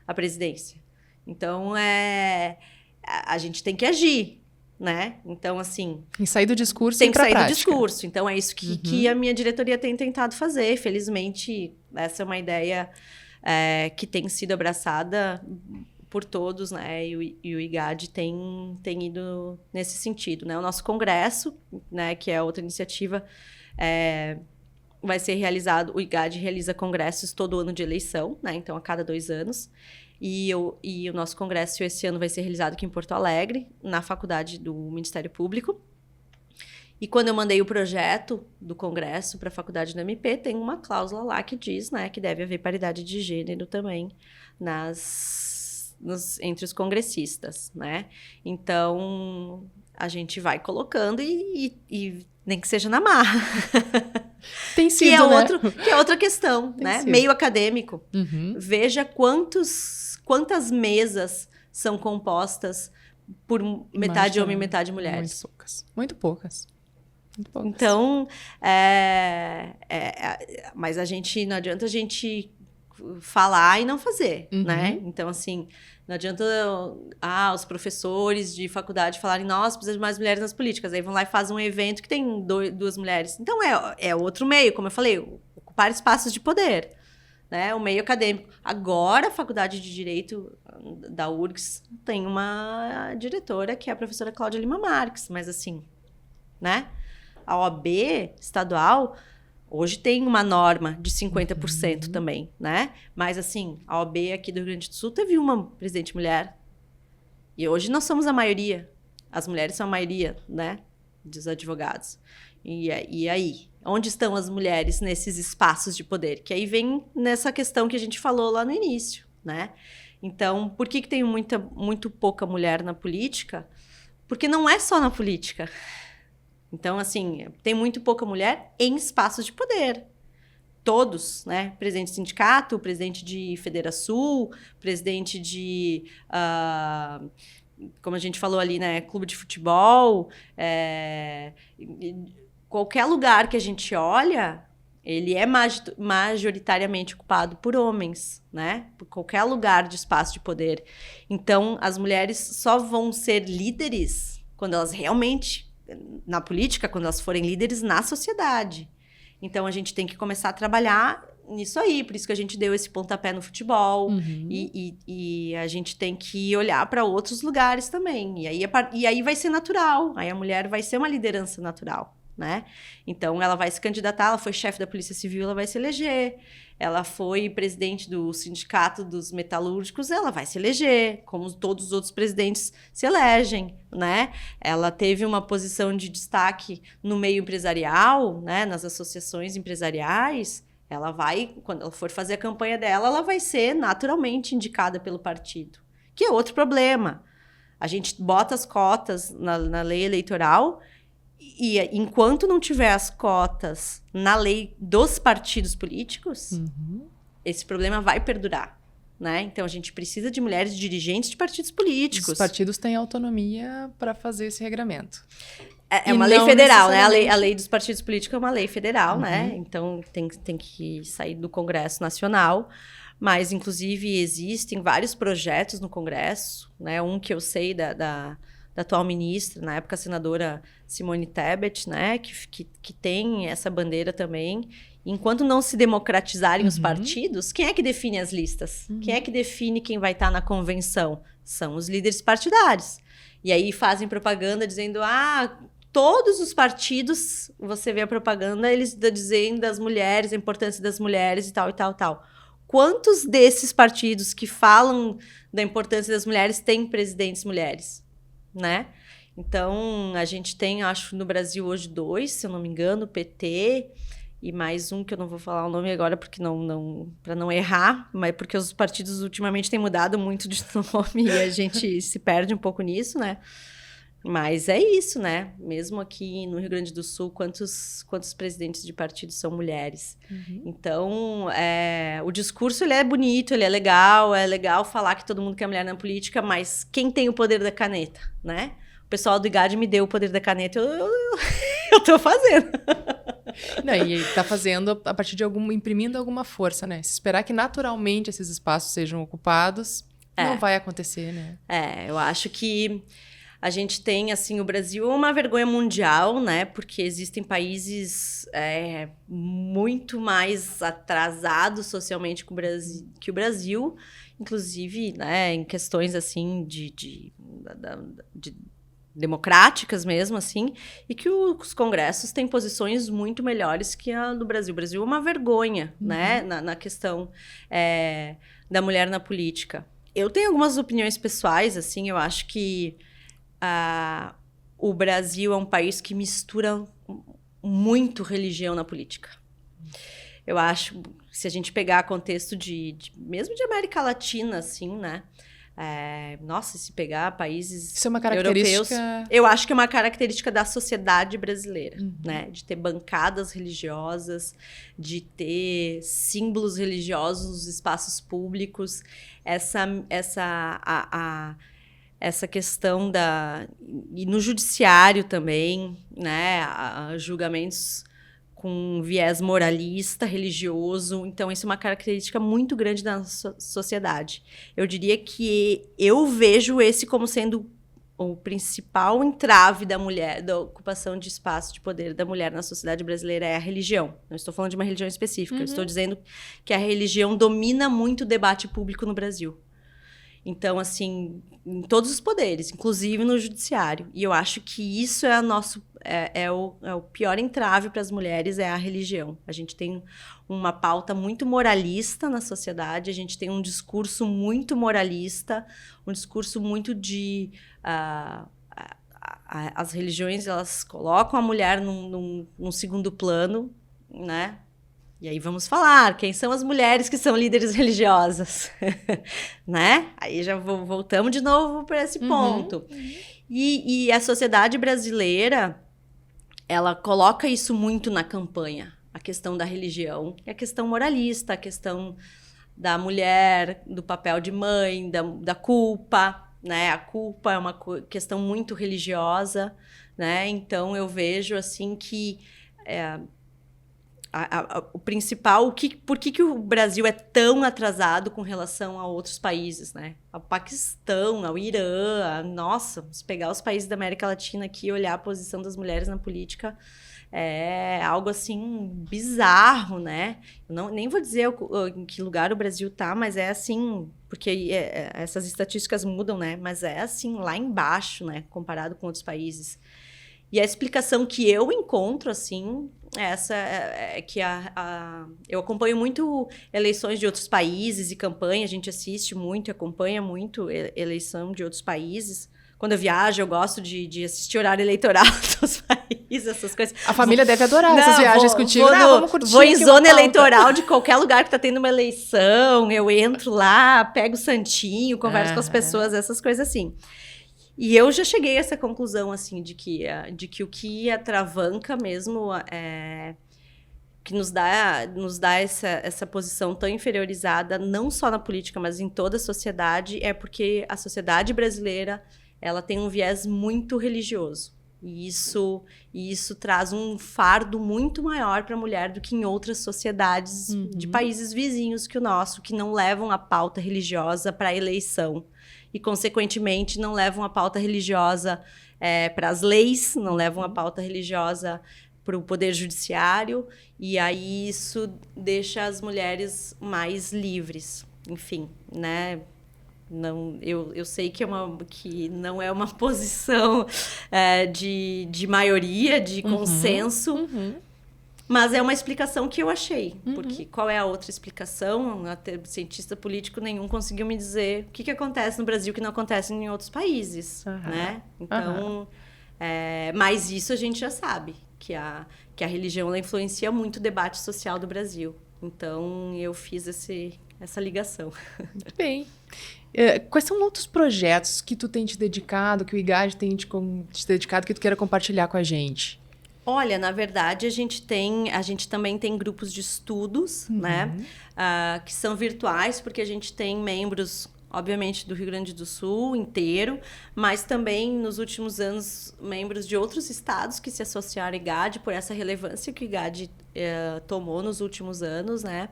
A presidência. Então, a gente tem que agir. Né? Então, assim... Tem que sair do discurso tem que sair prática. do discurso. Então, é isso que a minha diretoria tem tentado fazer. Felizmente, essa é uma ideia que tem sido abraçada por todos, né? E o IGAD tem ido nesse sentido, né? O nosso congresso, né? Que é outra iniciativa, vai ser realizado... O IGAD realiza congressos todo ano de eleição, né? Então, a cada 2 anos. E o nosso congresso esse ano vai ser realizado aqui em Porto Alegre, na faculdade do Ministério Público. E quando eu mandei o projeto do congresso para a faculdade do MP, tem uma cláusula lá que diz, né, que deve haver paridade de gênero também entre os congressistas, né? Então, a gente vai colocando e nem que seja na marra. Tem sido, que é outra questão, né? Sido. Meio acadêmico. Veja quantas mesas são compostas por metade homem e metade mulheres. Muito poucas. Então, mas não adianta a gente falar e não fazer, né? Então, assim, não adianta os professores de faculdade falarem, nossa, precisa de mais mulheres nas políticas. Aí vão lá e fazem um evento que tem 2 mulheres. Então, é outro meio, como eu falei, ocupar espaços de poder, né? O meio acadêmico. Agora, a Faculdade de Direito da URGS tem uma diretora que é a professora Cláudia Lima Marques, mas assim, né? A OAB estadual... Hoje tem uma norma de 50% também, né? Mas, assim, a OAB aqui do Rio Grande do Sul teve uma presidente mulher. E hoje nós somos a maioria. As mulheres são a maioria, né? Dos advogados. E aí? Onde estão as mulheres nesses espaços de poder? Que aí vem nessa questão que a gente falou lá no início, né? Então, por que tem muito pouca mulher na política? Porque não é só na política. Então, assim, tem muito pouca mulher em espaços de poder. Todos, né? Presidente de sindicato, presidente de Federação, presidente de... como a gente falou ali, né? Clube de futebol. Qualquer lugar que a gente olha, ele é majoritariamente ocupado por homens, né? Por qualquer lugar de espaço de poder. Então, as mulheres só vão ser líderes quando elas realmente... na política, quando elas forem líderes na sociedade. Então, a gente tem que começar a trabalhar nisso aí. Por isso que a gente deu esse pontapé no futebol. E a gente tem que olhar para outros lugares também. E aí vai ser natural. Aí a mulher vai ser uma liderança natural, né? Então, ela vai se candidatar. Ela foi chefe da Polícia Civil, ela vai se eleger. Ela foi presidente do Sindicato dos Metalúrgicos, ela vai se eleger, como todos os outros presidentes se elegem, né? Ela teve uma posição de destaque no meio empresarial, né? Nas associações empresariais, ela vai, quando ela for fazer a campanha dela, ela vai ser naturalmente indicada pelo partido, que é outro problema. A gente bota as cotas na lei eleitoral e enquanto não tiver as cotas na lei dos partidos políticos, esse problema vai perdurar, né? Então, a gente precisa de mulheres dirigentes de partidos políticos. Os partidos têm autonomia para fazer esse regramento. É uma lei federal, né? A lei dos partidos políticos é uma lei federal, né? Então, tem que sair do Congresso Nacional. Mas, inclusive, existem vários projetos no Congresso, né? Um que eu sei da atual ministra, na época a senadora Simone Tebet, né, que tem essa bandeira também. Enquanto não se democratizarem os partidos, quem é que define as listas? Quem é que define quem vai estar na convenção? São os líderes partidários. E aí fazem propaganda dizendo, todos os partidos, você vê a propaganda, eles dizendo das mulheres, a importância das mulheres e tal, e tal, tal. Quantos desses partidos que falam da importância das mulheres têm presidentes mulheres, né? Então, a gente tem, acho, no Brasil hoje 2, se eu não me engano, o PT e mais um que eu não vou falar o nome agora porque para não errar, mas porque os partidos ultimamente têm mudado muito de nome e a gente se perde um pouco nisso, né? Mas é isso, né? Mesmo aqui no Rio Grande do Sul, quantos presidentes de partidos são mulheres? Uhum. Então, o discurso ele é bonito, ele é legal falar que todo mundo quer mulher na política, mas quem tem o poder da caneta, né? O pessoal do IGAD me deu o poder da caneta, eu tô fazendo. Não, e tá fazendo a partir de imprimindo alguma força, né? Se esperar que naturalmente esses espaços sejam ocupados, não vai acontecer, né? Eu acho que a gente tem, assim, o Brasil é uma vergonha mundial, né? Porque existem países muito mais atrasados socialmente que o Brasil, inclusive, né, em questões, assim, de democráticas mesmo, assim, e que os congressos têm posições muito melhores que a do Brasil. O Brasil é uma vergonha, né? Na questão da mulher na política. Eu tenho algumas opiniões pessoais, assim, eu acho que o Brasil é um país que mistura muito religião na política. Eu acho, se a gente pegar contexto mesmo de América Latina, assim, né? Nossa, se pegar países Isso é uma característica... europeus, eu acho que é uma característica da sociedade brasileira, né? De ter bancadas religiosas, de ter símbolos religiosos nos espaços públicos, essa questão e no judiciário também, né, julgamentos com viés moralista, religioso. Então, isso é uma característica muito grande da sociedade. Eu diria que eu vejo esse como sendo o principal entrave da mulher, da ocupação de espaço de poder da mulher na sociedade brasileira é a religião. Não estou falando de uma religião específica, eu estou dizendo que a religião domina muito o debate público no Brasil. Então, assim, em todos os poderes, inclusive no judiciário. E eu acho que isso é o pior entrave para as mulheres, é a religião. A gente tem uma pauta muito moralista na sociedade, a gente tem um discurso muito moralista, um discurso muito de... as religiões, elas colocam a mulher num segundo plano, né? E aí vamos falar, quem são as mulheres que são líderes religiosas, né? Aí já voltamos de novo para esse ponto. E a sociedade brasileira, ela coloca isso muito na campanha, a questão da religião, e a questão moralista, a questão da mulher, do papel de mãe, da culpa, né? A culpa é uma questão muito religiosa, né? Então eu vejo assim que... o principal, por que o Brasil é tão atrasado com relação a outros países, né? Ao Paquistão, ao Irã, nossa, se pegar os países da América Latina aqui e olhar a posição das mulheres na política, é algo, assim, bizarro, né? Nem vou dizer em que lugar o Brasil tá, mas é assim, porque essas estatísticas mudam, né? Mas é assim, lá embaixo, né? Comparado com outros países. E a explicação que eu encontro, assim, é que eu acompanho muito eleições de outros países e campanha, a gente assiste muito, acompanha muito eleição de outros países. Quando eu viajo, eu gosto de assistir horário eleitoral dos países, essas coisas. A família deve adorar essas viagens contigo. Vamos curtir. Vou em zona eleitoral de qualquer lugar que tá tendo uma eleição, eu entro lá, pego o santinho, converso com as pessoas, essas coisas assim. E eu já cheguei a essa conclusão, assim, de que o que atravanca mesmo, que nos dá essa posição tão inferiorizada, não só na política, mas em toda a sociedade, é porque a sociedade brasileira, ela tem um viés muito religioso. E isso traz um fardo muito maior para a mulher do que em outras sociedades de países vizinhos que o nosso, que não levam a pauta religiosa para a eleição. E, consequentemente, não levam a pauta religiosa para as leis, não levam a pauta religiosa para o poder judiciário, e aí isso deixa as mulheres mais livres. Enfim, né? Não, eu sei que não é uma posição de maioria, de consenso, mas é uma explicação que eu achei. Porque qual é a outra explicação? Até cientista político nenhum conseguiu me dizer o que acontece no Brasil que não acontece em outros países, né? Então, mas isso a gente já sabe, que a religião ela influencia muito o debate social do Brasil. Então, eu fiz essa ligação. Muito bem. Quais são outros projetos que tu tem te dedicado, que o IGAD tem te dedicado, que tu queira compartilhar com a gente? Olha, na verdade, a gente também tem grupos de estudos, né? Que são virtuais, porque a gente tem membros, obviamente, do Rio Grande do Sul inteiro, mas também, nos últimos anos, membros de outros estados que se associaram ao IGAD, por essa relevância que o IGAD tomou nos últimos anos, né?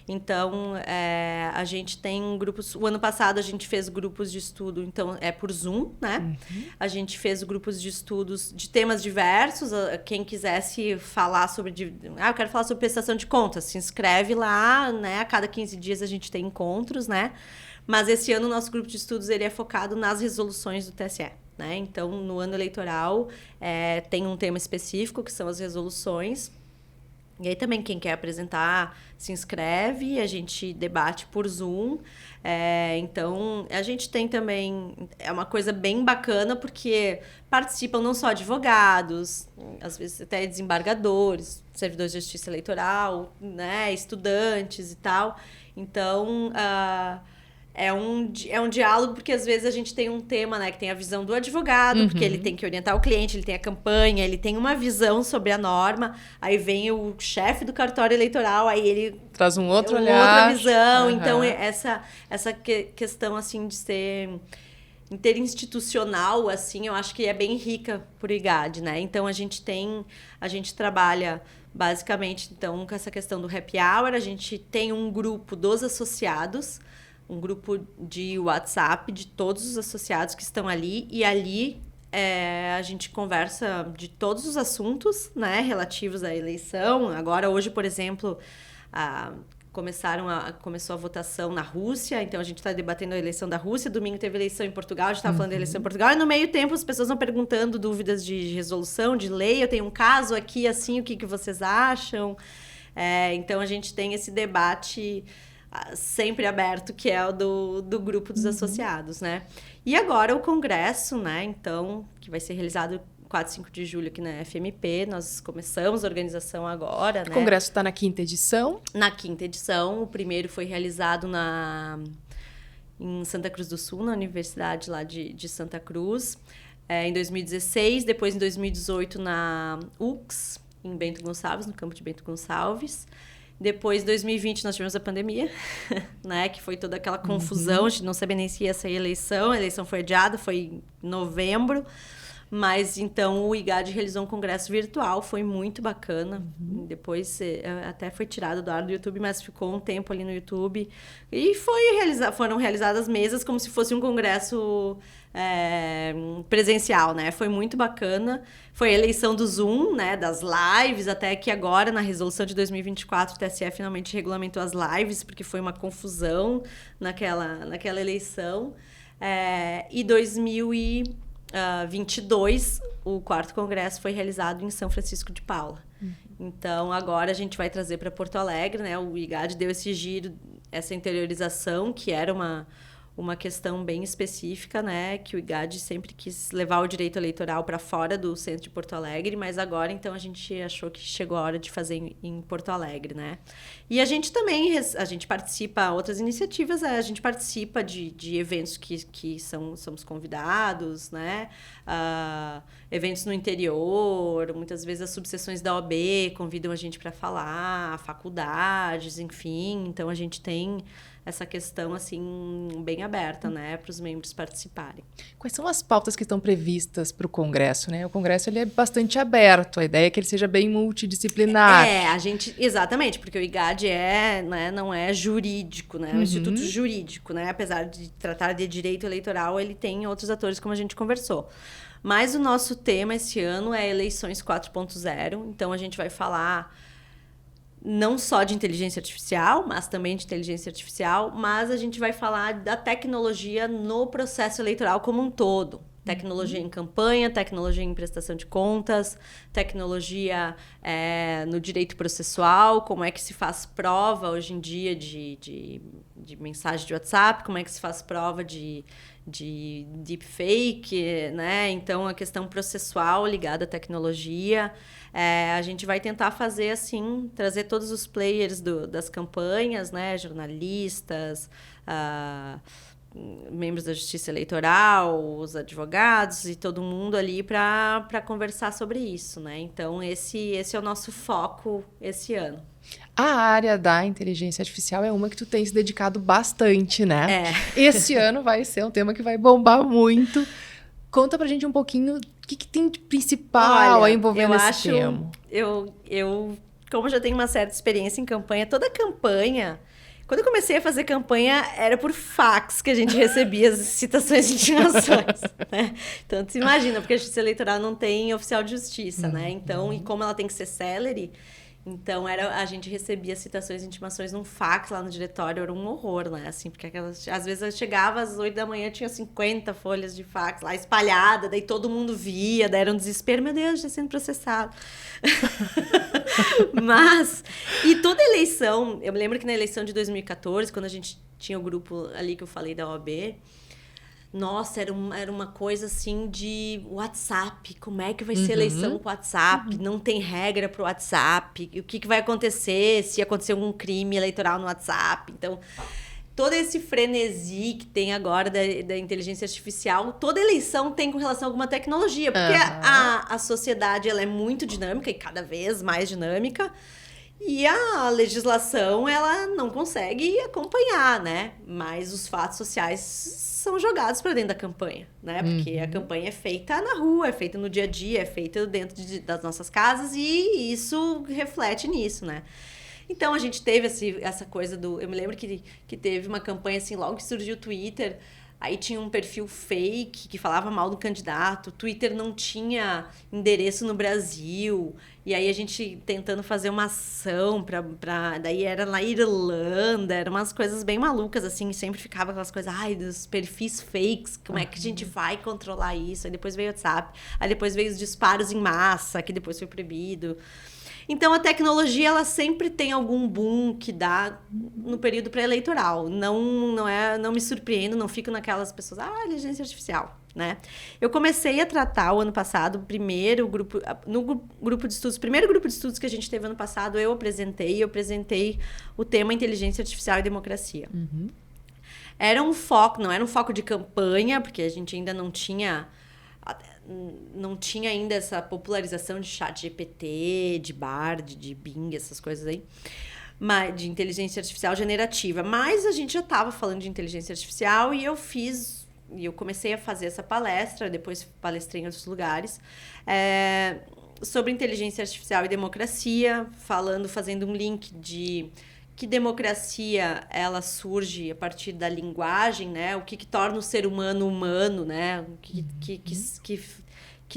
Então, a gente tem grupos... O ano passado, a gente fez grupos de estudo, então, por Zoom, né? A gente fez grupos de estudos de temas diversos. Quem quisesse falar sobre... eu quero falar sobre prestação de contas. Se inscreve lá, né? A cada 15 dias a gente tem encontros, né? Mas esse ano o nosso grupo de estudos ele é focado nas resoluções do TSE. Né? Então, no ano eleitoral, tem um tema específico, que são as resoluções. E aí também quem quer apresentar se inscreve, a gente debate por Zoom. Então, a gente tem também... É uma coisa bem bacana, porque participam não só advogados, às vezes até desembargadores, servidores de justiça eleitoral, né? Estudantes e tal. Então... É um diálogo, porque às vezes a gente tem um tema, né, que tem a visão do advogado, porque ele tem que orientar o cliente, ele tem a campanha, ele tem uma visão sobre a norma, aí vem o chefe do cartório eleitoral, aí ele... Traz um outro olhar. Outra visão. Então, essa questão, assim, de ser interinstitucional, assim, eu acho que é bem rica por IGAD, né? Então, a gente trabalha... Basicamente, então, com essa questão do happy hour, a gente tem um grupo dos associados, um grupo de WhatsApp de todos os associados que estão ali. E ali a gente conversa de todos os assuntos, né, relativos à eleição. Agora, hoje, por exemplo, começou a votação na Rússia. Então, a gente está debatendo a eleição da Rússia. Domingo teve eleição em Portugal. A gente estava falando da eleição em Portugal. E no meio tempo, as pessoas vão perguntando dúvidas de resolução, de lei. Eu tenho um caso aqui, assim, o que vocês acham? Então, a gente tem esse debate... sempre aberto, que é o do grupo dos associados, né? E agora o congresso, né? Então, que vai ser realizado 4 e 5 de julho aqui na FMP. Nós começamos a organização agora, né? O congresso está na 5ª edição? Na 5ª edição. O primeiro foi realizado em Santa Cruz do Sul, na Universidade lá de Santa Cruz, em 2016. Depois, em 2018, na UX, em Bento Gonçalves, no campo de Bento Gonçalves. Depois, em 2020, nós tivemos a pandemia, né? Que foi toda aquela confusão, a gente não sabia nem se ia sair a eleição foi adiada, foi em novembro. Mas, então, o IGAD realizou um congresso virtual, foi muito bacana. Depois, até foi tirado do ar do YouTube, mas ficou um tempo ali no YouTube. E foram realizadas mesas como se fosse um congresso presencial, né? Foi muito bacana. Foi a eleição do Zoom, né? Das lives, até que agora, na resolução de 2024, o TSE finalmente regulamentou as lives, porque foi uma confusão naquela eleição. E 2022, o 4º congresso foi realizado em São Francisco de Paula. Então, agora a gente vai trazer para Porto Alegre, né? O IGAD deu esse giro, essa interiorização, que era uma questão bem específica, né? Que o IGAD sempre quis levar o direito eleitoral para fora do centro de Porto Alegre, mas agora, então, a gente achou que chegou a hora de fazer em Porto Alegre, né? E a gente também, participa, outras iniciativas, a gente participa de eventos que somos convidados, né? Eventos no interior, muitas vezes as subseções da OAB convidam a gente para falar, faculdades, enfim. Então, a gente tem essa questão, assim, bem aberta, né, para os membros participarem. Quais são as pautas que estão previstas para o Congresso, né? O Congresso, ele é bastante aberto, a ideia é que ele seja bem multidisciplinar. Exatamente, porque o IGAD né, não é jurídico, né, é um instituto jurídico, né, apesar de tratar de direito eleitoral, ele tem outros atores, como a gente conversou. Mas o nosso tema esse ano é eleições 4.0, então a gente vai falar não só de inteligência artificial, mas também de inteligência artificial, mas a gente vai falar da tecnologia no processo eleitoral como um todo. Tecnologia em campanha, tecnologia em prestação de contas, tecnologia no direito processual, como é que se faz prova hoje em dia de mensagem de WhatsApp, como é que se faz prova de deepfake, né? Então, a questão processual ligada à tecnologia. A gente vai tentar fazer assim, trazer todos os players das campanhas, né? Jornalistas, membros da Justiça Eleitoral, os advogados e todo mundo ali para conversar sobre isso, né? Então, esse é o nosso foco esse ano. A área da inteligência artificial é uma que tu tem se dedicado bastante, né? Esse ano vai ser um tema que vai bombar muito. Conta pra gente um pouquinho o que tem de principal envolvendo esse tema. Eu, como já tenho uma certa experiência em campanha, toda campanha... Quando eu comecei a fazer campanha, era por fax que a gente recebia as citações de intimações, né? Então, tu se imagina, porque a Justiça Eleitoral não tem oficial de justiça, né? Então, e como ela tem que ser célere, então a gente recebia citações de intimações num fax lá no diretório, era um horror, né? Assim, porque às vezes eu chegava às 8 da manhã, tinha 50 folhas de fax lá espalhada, daí todo mundo via, daí era um desespero, meu Deus, já sendo processado. Mas, e toda eleição, eu me lembro que na eleição de 2014, quando a gente tinha o grupo ali que eu falei da OAB, nossa, era uma coisa assim de WhatsApp, como é que vai ser a eleição com o WhatsApp, não tem regra para o WhatsApp, o que vai acontecer se acontecer algum crime eleitoral no WhatsApp, então... Todo esse frenesi que tem agora da inteligência artificial, toda eleição tem com relação a alguma tecnologia, porque a sociedade ela é muito dinâmica e cada vez mais dinâmica, e a legislação ela não consegue acompanhar, né? Mas os fatos sociais são jogados para dentro da campanha, né? Porque a campanha é feita na rua, é feita no dia a dia, é feita dentro das nossas casas e isso reflete nisso, né? Então, a gente teve essa coisa do... Eu me lembro que teve uma campanha, assim, logo que surgiu o Twitter, aí tinha um perfil fake que falava mal do candidato, o Twitter não tinha endereço no Brasil, e aí a gente tentando fazer uma ação daí era na Irlanda, eram umas coisas bem malucas, assim, sempre ficava aquelas coisas, dos perfis fakes, como é que a gente vai controlar isso? Aí depois veio o WhatsApp, aí depois veio os disparos em massa, que depois foi proibido... Então, a tecnologia, ela sempre tem algum boom que dá no período pré-eleitoral. Não me surpreendo, não fico naquelas pessoas, inteligência artificial, né? Eu comecei a tratar o ano passado, o primeiro grupo de estudos que a gente teve ano passado, eu apresentei o tema inteligência artificial e democracia. Era um foco, não era um foco de campanha, porque a gente ainda não tinha ainda essa popularização de chat GPT, de Bard, de Bing, essas coisas aí, de inteligência artificial generativa. Mas a gente já estava falando de inteligência artificial e eu comecei a fazer essa palestra, depois palestrei em outros lugares, sobre inteligência artificial e democracia, fazendo um link de que democracia ela surge a partir da linguagem, né? O que torna o ser humano humano, né? O que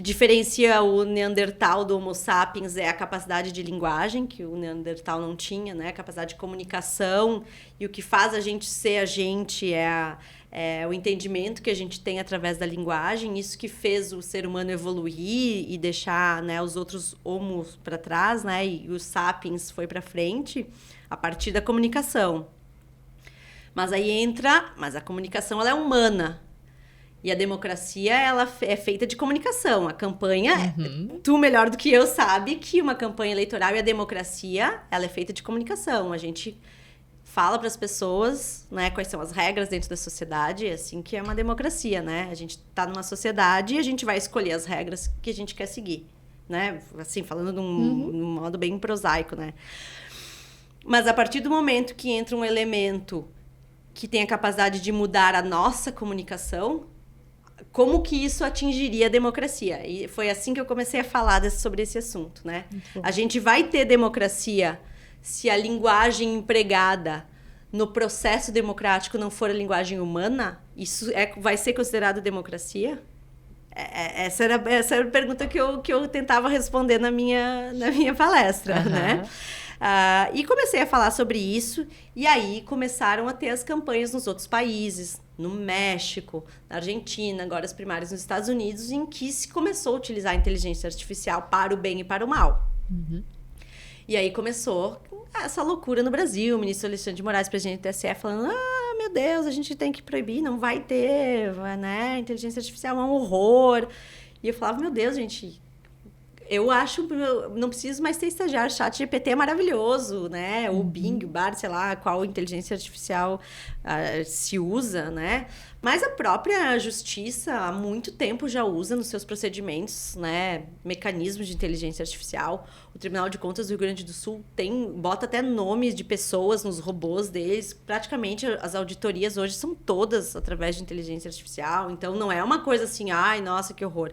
diferencia o Neandertal do Homo sapiens é a capacidade de linguagem, que o Neandertal não tinha, né? A capacidade de comunicação, e o que faz a gente ser a gente é o entendimento que a gente tem através da linguagem, isso que fez o ser humano evoluir e deixar, né, os outros homos para trás, né? E os sapiens foi para frente a partir da comunicação. Mas a comunicação ela é humana. E a democracia, ela é feita de comunicação. A campanha, tu melhor do que eu sabe que uma campanha eleitoral e a democracia, ela é feita de comunicação. A gente fala para as pessoas, né, quais são as regras dentro da sociedade, é assim que é uma democracia, né? A gente está numa sociedade e a gente vai escolher as regras que a gente quer seguir, né? Assim, falando de um modo bem prosaico, né? Mas a partir do momento que entra um elemento que tem a capacidade de mudar a nossa comunicação, como que isso atingiria a democracia? E foi assim que eu comecei a falar sobre esse assunto, né? A gente vai ter democracia se a linguagem empregada no processo democrático não for a linguagem humana? Isso vai ser considerado democracia? Essa era a pergunta que eu tentava responder na minha palestra, né? E comecei a falar sobre isso, e aí começaram a ter as campanhas nos outros países, no México, na Argentina, agora as primárias nos Estados Unidos, em que se começou a utilizar a inteligência artificial para o bem e para o mal. E aí começou essa loucura no Brasil, o ministro Alexandre de Moraes, presidente do TSE, falando, meu Deus, a gente tem que proibir, não vai ter, né? Inteligência artificial é um horror. E eu falava, meu Deus, gente, eu acho, não preciso mais ter estagiário, chat GPT é maravilhoso, né? O Bing, o Bard, sei lá, qual inteligência artificial se usa, né? Mas a própria justiça, há muito tempo, já usa nos seus procedimentos, né? Mecanismos de inteligência artificial. O Tribunal de Contas do Rio Grande do Sul bota até nomes de pessoas nos robôs deles. Praticamente, as auditorias hoje são todas através de inteligência artificial. Então, não é uma coisa assim, ai, nossa, que horror.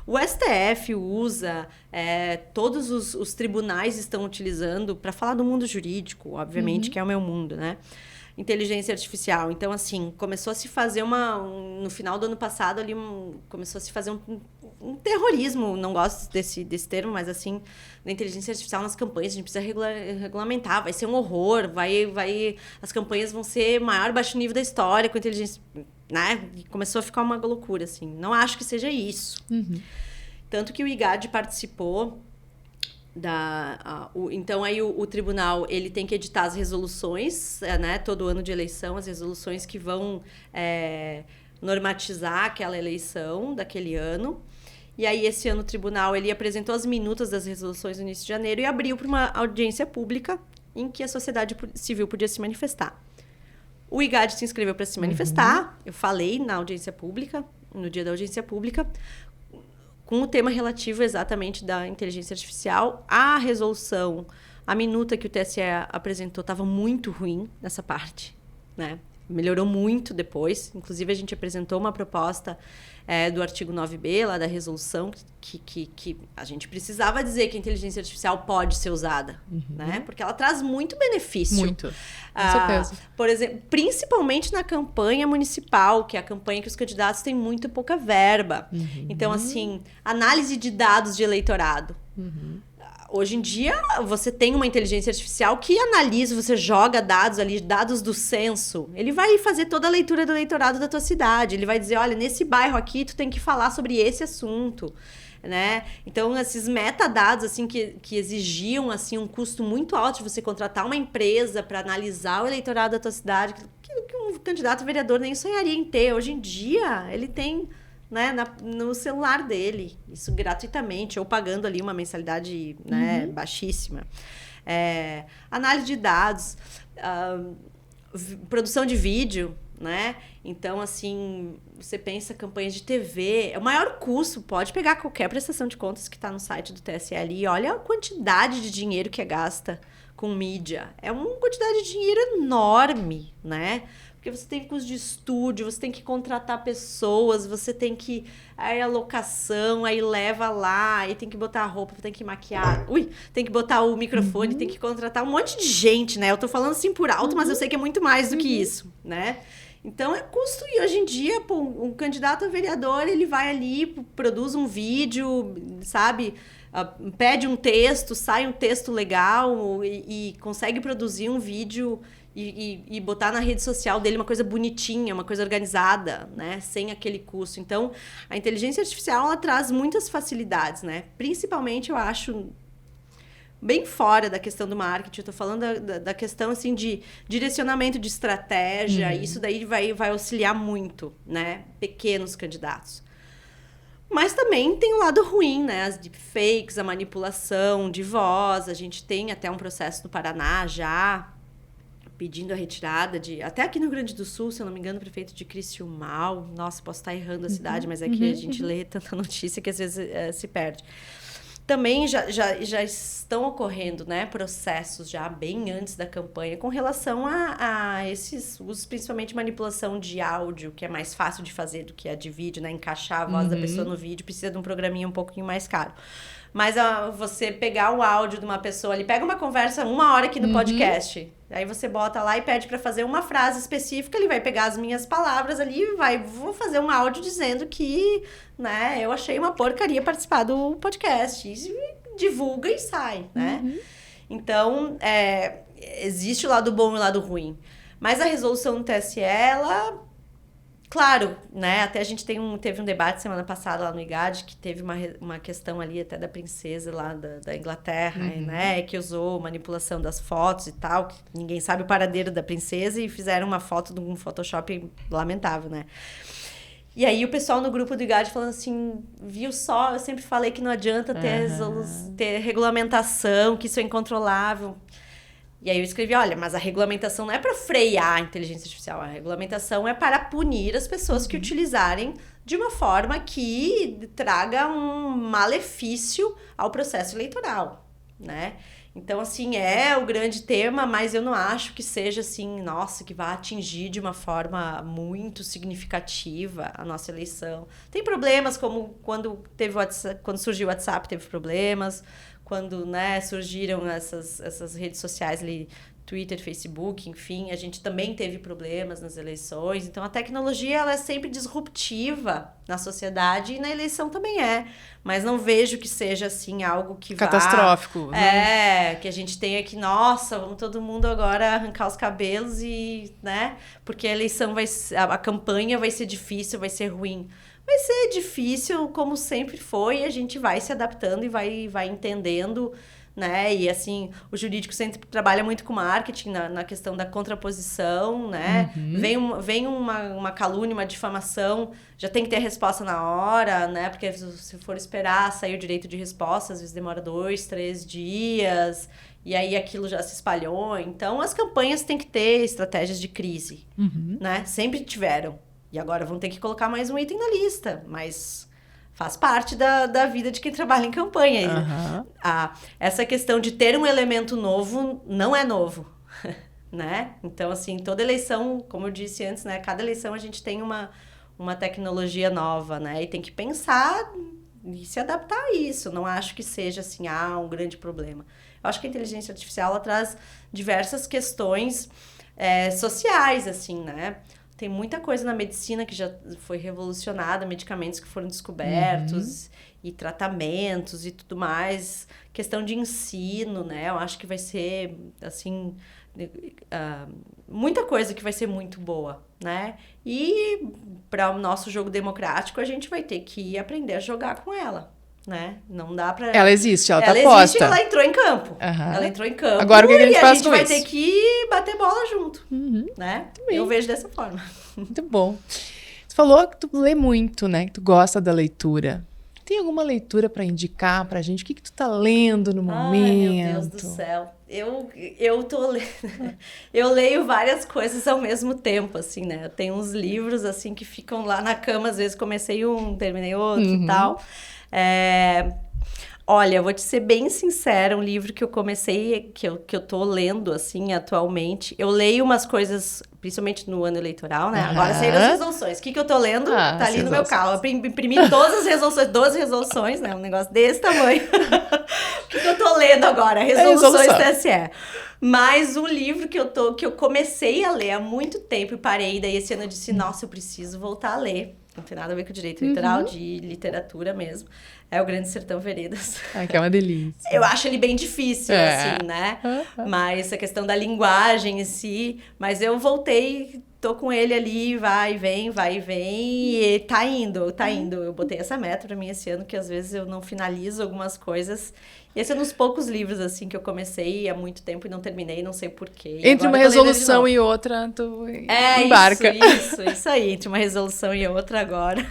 O STF usa, todos os tribunais estão utilizando, para falar do mundo jurídico, obviamente, que é o meu mundo, né? Inteligência artificial. Então, assim, começou a se fazer no final do ano passado, ali, começou a se fazer um terrorismo, não gosto desse termo, mas, assim, da inteligência artificial nas campanhas, a gente precisa regulamentar, vai ser um horror, as campanhas vão ser maior baixo nível da história com inteligência, né? E começou a ficar uma loucura, assim. Não acho que seja isso. Tanto que o IGAD participou então, aí o tribunal, ele tem que editar as resoluções, né? Todo ano de eleição, as resoluções que vão normatizar aquela eleição daquele ano. E aí, esse ano, o tribunal, ele apresentou as minutas das resoluções no início de janeiro e abriu para uma audiência pública em que a sociedade civil podia se manifestar. O IGAD se inscreveu para se manifestar. Eu falei na audiência pública, no dia da audiência pública, com o tema relativo exatamente da inteligência artificial. A resolução, a minuta que o TSE apresentou estava muito ruim nessa parte, né? Melhorou muito depois. Inclusive, a gente apresentou uma proposta do artigo 9b, lá da resolução, que a gente precisava dizer que a inteligência artificial pode ser usada, né? Porque ela traz muito benefício. Muito, com certeza. Por exemplo, principalmente na campanha municipal, que é a campanha que os candidatos têm muito pouca verba. Então, assim, análise de dados de eleitorado. Hoje em dia, você tem uma inteligência artificial que analisa, você joga dados ali, dados do censo. Ele vai fazer toda a leitura do eleitorado da tua cidade. Ele vai dizer, olha, nesse bairro aqui, tu tem que falar sobre esse assunto, né? Então, esses metadados, assim, que exigiam, assim, um custo muito alto de você contratar uma empresa para analisar o eleitorado da tua cidade, que um candidato vereador nem sonharia em ter. Hoje em dia, ele tem, né, no celular dele, isso gratuitamente, ou pagando ali uma mensalidade, né, baixíssima. Análise de dados, produção de vídeo, né? Então, assim, você pensa campanhas de TV, o maior custo, pode pegar qualquer prestação de contas que está no site do TSE ali, e olha a quantidade de dinheiro que é gasta com mídia. É uma quantidade de dinheiro enorme, né? Porque você tem custo de estúdio, você tem que contratar pessoas, você tem que... Aí a locação, aí leva lá, aí tem que botar a roupa, tem que maquiar... Tem que botar o microfone, tem que contratar um monte de gente, né? Eu tô falando assim por alto, mas eu sei que é muito mais do que isso, né? Então, é custo. E hoje em dia, pô, um candidato a vereador, ele vai ali, produz um vídeo, sabe? Pede um texto, sai um texto legal e consegue produzir um vídeo... E botar na rede social dele uma coisa bonitinha, uma coisa organizada, né? Sem aquele custo. Então, a inteligência artificial, ela traz muitas facilidades, né? Principalmente, eu acho, bem fora da questão do marketing. Eu tô falando da questão, assim, de direcionamento de estratégia. Isso daí vai auxiliar muito, né? Pequenos candidatos. Mas também tem o lado ruim, né? As deepfakes, a manipulação de voz. A gente tem até um processo no Paraná já... pedindo a retirada até aqui no Rio Grande do Sul, se eu não me engano, o prefeito de Criciúmal, nossa, posso estar errando a cidade, mas é que a gente lê tanta notícia que às vezes se perde. Também já estão ocorrendo, né, processos já bem antes da campanha com relação a esses usos, principalmente manipulação de áudio, que é mais fácil de fazer do que a de vídeo, né, encaixar a voz da pessoa no vídeo, precisa de um programinha um pouquinho mais caro. Mas você pegar o áudio de uma pessoa ali, pega uma conversa 1 hora aqui no podcast, aí você bota lá e pede para fazer uma frase específica, ele vai pegar as minhhas palavras ali e vou fazer um áudio dizendo que, né, eu achei uma porcaria participar do podcast. E divulga e sai, né? Então, existe o lado bom e o lado ruim. Mas a resolução do TSE, ela... Claro, né? Até a gente teve um debate semana passada lá no IGAD, que teve uma questão ali até da princesa lá da Inglaterra, né? Que usou manipulação das fotos e tal, que ninguém sabe o paradeiro da princesa, e fizeram uma foto de um Photoshop lamentável, né? E aí o pessoal no grupo do IGAD falando assim, viu só, eu sempre falei que não adianta ter regulamentação, que isso é incontrolável. E aí eu escrevi, olha, mas a regulamentação não é para frear a inteligência artificial, a regulamentação é para punir as pessoas que utilizarem de uma forma que traga um malefício ao processo eleitoral, né? Então, assim, é o grande tema, mas eu não acho que seja, assim, nossa, que vai atingir de uma forma muito significativa a nossa eleição. Tem problemas, como quando surgiu o WhatsApp, teve problemas. Quando, né, surgiram essas redes sociais ali, Twitter, Facebook, enfim, a gente também teve problemas nas eleições. Então, a tecnologia, ela é sempre disruptiva na sociedade e na eleição também é. Mas não vejo que seja, assim, algo que catastrófico. Né? Que a gente tenha que, nossa, vamos todo mundo agora arrancar os cabelos e, né? Porque a eleição a campanha vai ser difícil, vai ser ruim. Vai ser difícil, como sempre foi, a gente vai se adaptando e vai entendendo, né? E, assim, o jurídico sempre trabalha muito com marketing na questão da contraposição, né? Vem uma calúnia, uma difamação, já tem que ter a resposta na hora, né? Porque se for esperar sair o direito de resposta, às vezes demora 2, 3 dias, e aí aquilo já se espalhou. Então, as campanhas têm que ter estratégias de crise, né? Sempre tiveram. E agora vão ter que colocar mais um item na lista, mas faz parte da vida de quem trabalha em campanha. Essa questão de ter um elemento novo não é novo, né? Então, assim, toda eleição, como eu disse antes, né? Cada eleição a gente tem uma tecnologia nova, né? E tem que pensar e se adaptar a isso. Não acho que seja, assim, um grande problema. Eu acho que a inteligência artificial, ela traz diversas questões sociais, assim, né? Tem muita coisa na medicina que já foi revolucionada, medicamentos que foram descobertos e tratamentos e tudo mais. Questão de ensino, né? Eu acho que vai ser, assim, muita coisa que vai ser muito boa, né? E para o nosso jogo democrático, a gente vai ter que aprender a jogar com ela. Né? Não dá pra... Ela existe, ela tá posta. Ela existe, ela entrou em campo. Ela entrou em campo. Agora o que a gente faz com isso? E a gente vai ter que bater bola junto, né? Eu vejo dessa forma. Muito bom. Você falou que tu lê muito, né? Que tu gosta da leitura. Tem alguma leitura pra indicar pra gente? O que tu tá lendo no momento? Ai, meu Deus do céu. Eu tô lendo... Eu leio várias coisas ao mesmo tempo, assim, né? Eu tenho uns livros, assim, que ficam lá na cama. Às vezes comecei um, terminei outro e tal. Olha, eu vou te ser bem sincera, um livro que eu comecei, que eu tô lendo, assim, atualmente. Eu leio umas coisas, principalmente no ano eleitoral, né? Agora saíram as resoluções. O que eu tô lendo? Tá ali no meu carro. Eu imprimi todas as resoluções, 12 resoluções, né? Um negócio desse tamanho. O que eu tô lendo agora? Resoluções TSE. Mas um livro que eu comecei a ler há muito tempo e parei, daí esse ano eu disse, nossa, eu preciso voltar a ler. Não tem nada a ver com direito literal, de literatura mesmo. É o Grande Sertão Veredas. Que é uma delícia. Eu acho ele bem difícil, assim, né? Mas a questão da linguagem em si... Mas eu voltei, tô com ele ali, vai e vem, e tá indo. Eu botei essa meta pra mim esse ano, que às vezes eu não finalizo algumas coisas. E esse é um dos poucos livros, assim, que eu comecei há muito tempo e não terminei, não sei porquê. Entre uma resolução e outra, tu embarca. Isso aí, entre uma resolução e outra agora.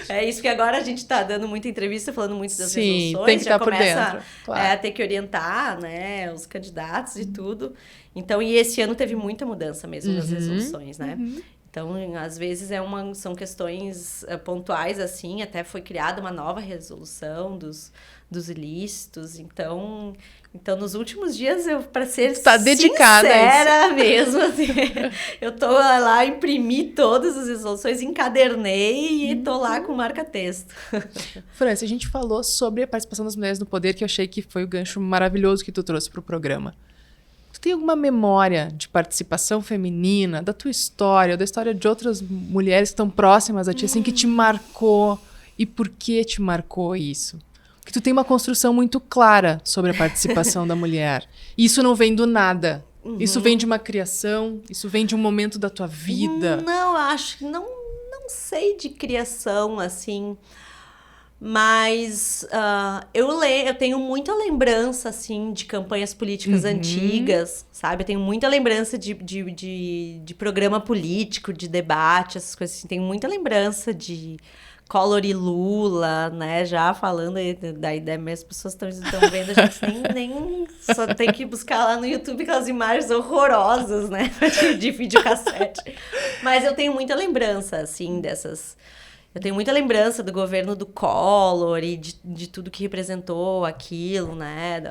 É isso que agora a gente tá dando muita entrevista, falando muito das resoluções. Tem que já estar por começa dentro. Claro. A ter que orientar, né, os candidatos e tudo. Então, e esse ano teve muita mudança mesmo nas resoluções, né? Então, às vezes, são questões pontuais, assim, até foi criada uma nova resolução dos ilícitos. Então, nos últimos dias, para ser sincera mesmo, assim, eu tô lá, imprimi todas as resoluções, encadernei e tô lá com marca-texto. Franci, a gente falou sobre a participação das mulheres no poder, que eu achei que foi o gancho maravilhoso que tu trouxe pro programa. Tu tem alguma memória de participação feminina, da tua história, ou da história de outras mulheres que estão próximas a ti, assim, que te marcou? E por que te marcou isso? que tu tem uma construção muito clara sobre a participação da mulher. E isso não vem do nada. Isso vem de uma criação, isso vem de um momento da tua vida. Não, acho que não sei de criação, assim, mas eu tenho muita lembrança, assim, de campanhas políticas antigas, sabe? Eu tenho muita lembrança de programa político, de debate, essas coisas assim. Tenho muita lembrança de Collor e Lula, né? Já falando aí da ideia, as pessoas estão vendo, a gente nem só tem que buscar lá no YouTube aquelas imagens horrorosas, né? De videocassete. Mas eu tenho muita lembrança, assim, dessas... Eu tenho muita lembrança do governo do Collor e de tudo que representou aquilo, né?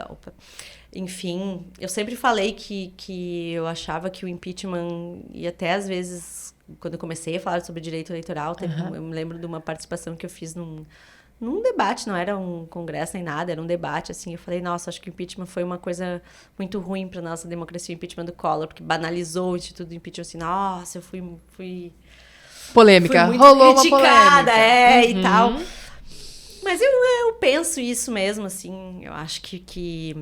Enfim, eu sempre falei que eu achava que o impeachment, e até às vezes, quando eu comecei a falar sobre direito eleitoral, eu me lembro de uma participação que eu fiz num debate, não era um congresso nem nada, era um debate, assim, eu falei, nossa, acho que o impeachment foi uma coisa muito ruim para nossa democracia, o impeachment do Collor, porque banalizou o instituto do impeachment, assim, nossa, eu fui polêmica, fui muito rolou criticada, uma polêmica. E tal. Mas eu penso isso mesmo, assim, eu acho que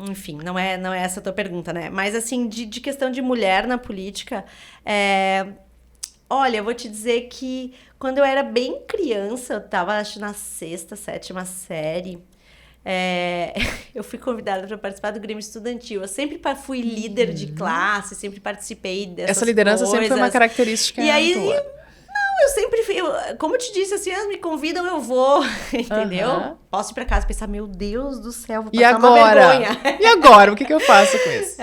enfim, não é essa a tua pergunta, né? Mas, assim, de questão de mulher na política, olha, eu vou te dizer que quando eu era bem criança, eu tava, acho, na 6ª, 7ª série, eu fui convidada para participar do Grêmio Estudantil. Eu sempre fui líder de classe, sempre participei dessas Essa liderança coisas. sempre foi uma característica E aí, tua. eu sempre, como eu te disse, assim, elas me convidam, eu vou, entendeu? Posso ir pra casa e pensar, meu Deus do céu, vou passar uma vergonha. E agora? O que eu faço com isso?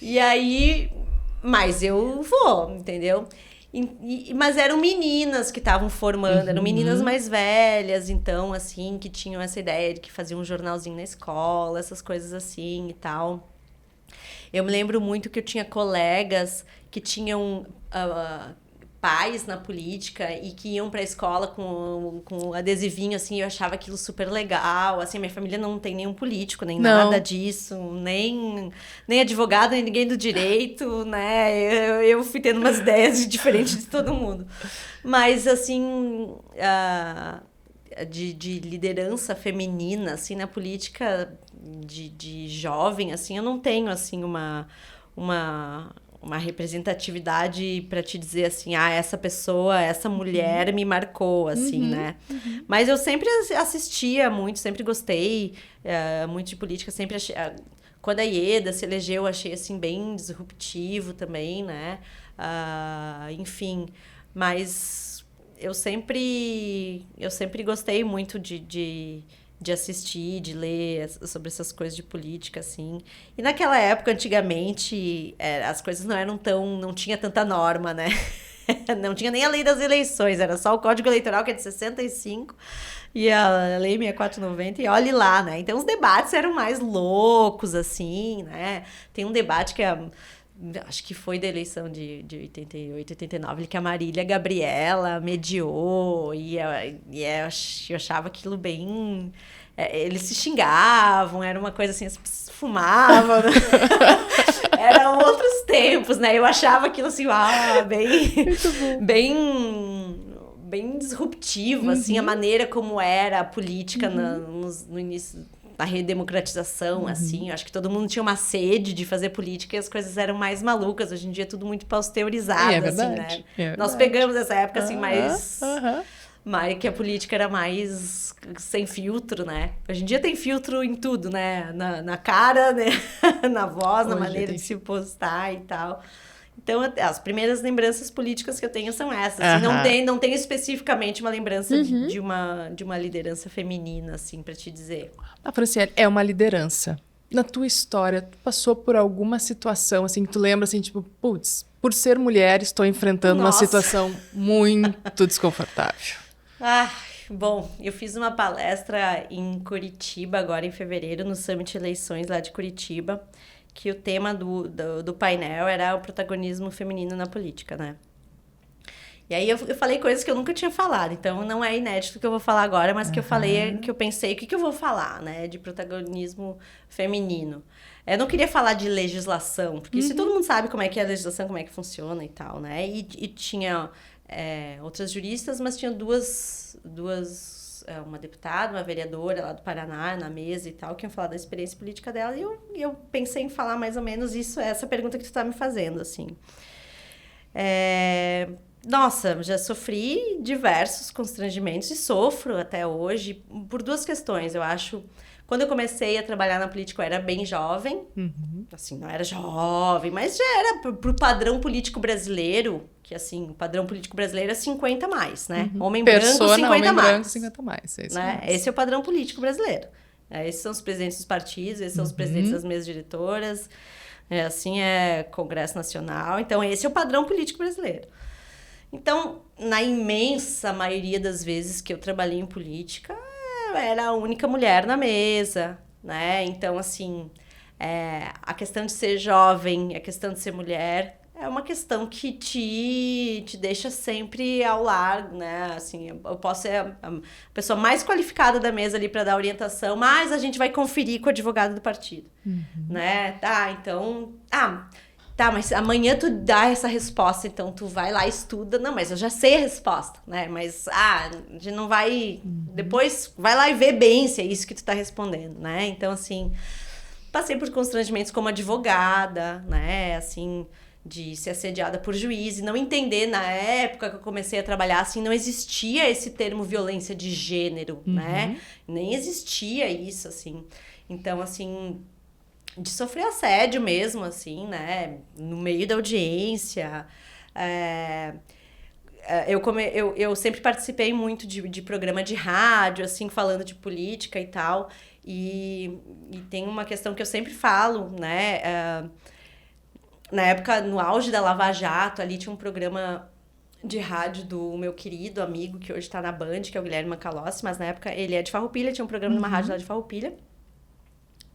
E aí, mas eu vou, entendeu? Mas eram meninas que estavam formando, eram meninas mais velhas, então, assim, que tinham essa ideia de que faziam um jornalzinho na escola, essas coisas assim e tal. Eu me lembro muito que eu tinha colegas que tinham... pais na política e que iam pra escola com adesivinho, assim, eu achava aquilo super legal, assim, minha família não tem nenhum político, nem nada disso, nem advogado, nem ninguém do direito, né, eu fui tendo umas ideias diferentes de todo mundo, mas, assim, de liderança feminina, assim, na política de jovem, assim, eu não tenho, assim, uma representatividade para te dizer assim, essa pessoa, essa mulher me marcou, assim, né? Mas eu sempre assistia muito, sempre gostei muito de política, sempre achei... Quando a Ieda se elegeu, eu achei, assim, bem disruptivo também, né? Enfim, mas eu sempre gostei muito de assistir, de ler sobre essas coisas de política, assim. E naquela época, antigamente, as coisas não tinha tanta norma, né? Não tinha nem a lei das eleições, era só o Código Eleitoral, que é de 65, e a Lei 6490, e olhe lá, né? Então, os debates eram mais loucos, assim, né? Tem um debate que acho que foi da eleição de 88, 89, que a Marília Gabriela mediou, e eu achava aquilo bem... eles se xingavam, era uma coisa assim, as pessoas fumavam, né? Eram outros tempos, né? Eu achava aquilo assim, bem disruptivo, assim, a maneira como era a política no início... a redemocratização, assim, eu acho que todo mundo tinha uma sede de fazer política e as coisas eram mais malucas. Hoje em dia é tudo muito pasteurizado, assim, né? Nós pegamos essa época, assim, mais que a política era mais sem filtro, né? Hoje em dia tem filtro em tudo, né? Na cara, né? Na voz, na maneira de se postar e tal. Então, as primeiras lembranças políticas que eu tenho são essas. Assim, não tenho especificamente uma lembrança de uma liderança feminina, assim, para te dizer. A Franciele é uma liderança. Na tua história, tu passou por alguma situação, assim, que tu lembra, assim, tipo, putz, por ser mulher, estou enfrentando uma situação muito desconfortável. Bom, eu fiz uma palestra em Curitiba, agora em fevereiro, no Summit Eleições, lá de Curitiba, que o tema do painel era o protagonismo feminino na política, né? E aí eu falei coisas que eu nunca tinha falado, então não é inédito que eu vou falar agora, mas que eu falei, que eu pensei, o que eu vou falar, né, de protagonismo feminino. Eu não queria falar de legislação, porque isso todo mundo sabe como é que é a legislação, como é que funciona e tal, né? E tinha outras juristas, mas tinha duas uma deputada, uma vereadora lá do Paraná, na mesa e tal, que iam falar da experiência política dela, e eu pensei em falar mais ou menos essa pergunta que tu tá me fazendo, assim. Nossa, já sofri diversos constrangimentos e sofro até hoje por 2 questões, eu acho. Quando eu comecei a trabalhar na política, eu era bem jovem. Assim, não era jovem, mas já era pro padrão político brasileiro, que assim, o padrão político brasileiro é 50 mais, né? Homem branco, 50 homem mais. branco, 50 mais. É isso né? mesmo. Esse é o padrão político brasileiro. Esses são os presidentes dos partidos, esses são os presidentes das mesas diretoras, assim é Congresso Nacional. Então, esse é o padrão político brasileiro. Então, na imensa maioria das vezes que eu trabalhei em política, eu era a única mulher na mesa, né? Então, assim, a questão de ser jovem, a questão de ser mulher, é uma questão que te deixa sempre ao largo, né? Assim, eu posso ser a pessoa mais qualificada da mesa ali para dar orientação, mas a gente vai conferir com o advogado do partido, né? Tá, então... Tá, mas amanhã tu dá essa resposta, então tu vai lá e estuda. Não, mas eu já sei a resposta, né? Mas, a gente não vai... Depois, vai lá e vê bem se é isso que tu tá respondendo, né? Então, assim, passei por constrangimentos como advogada, né? Assim, de ser assediada por juiz e não entender, na época que eu comecei a trabalhar, assim, não existia esse termo violência de gênero, né? Nem existia isso, assim. Então, assim... de sofrer assédio mesmo, assim, né? No meio da audiência. Eu sempre participei muito de programa de rádio, assim, falando de política e tal. E tem uma questão que eu sempre falo, né? Na época, no auge da Lava Jato, ali tinha um programa de rádio do meu querido amigo, que hoje tá na Band, que é o Guilherme Macalossi, mas na época ele é de Farroupilha, tinha um programa numa rádio lá de Farroupilha,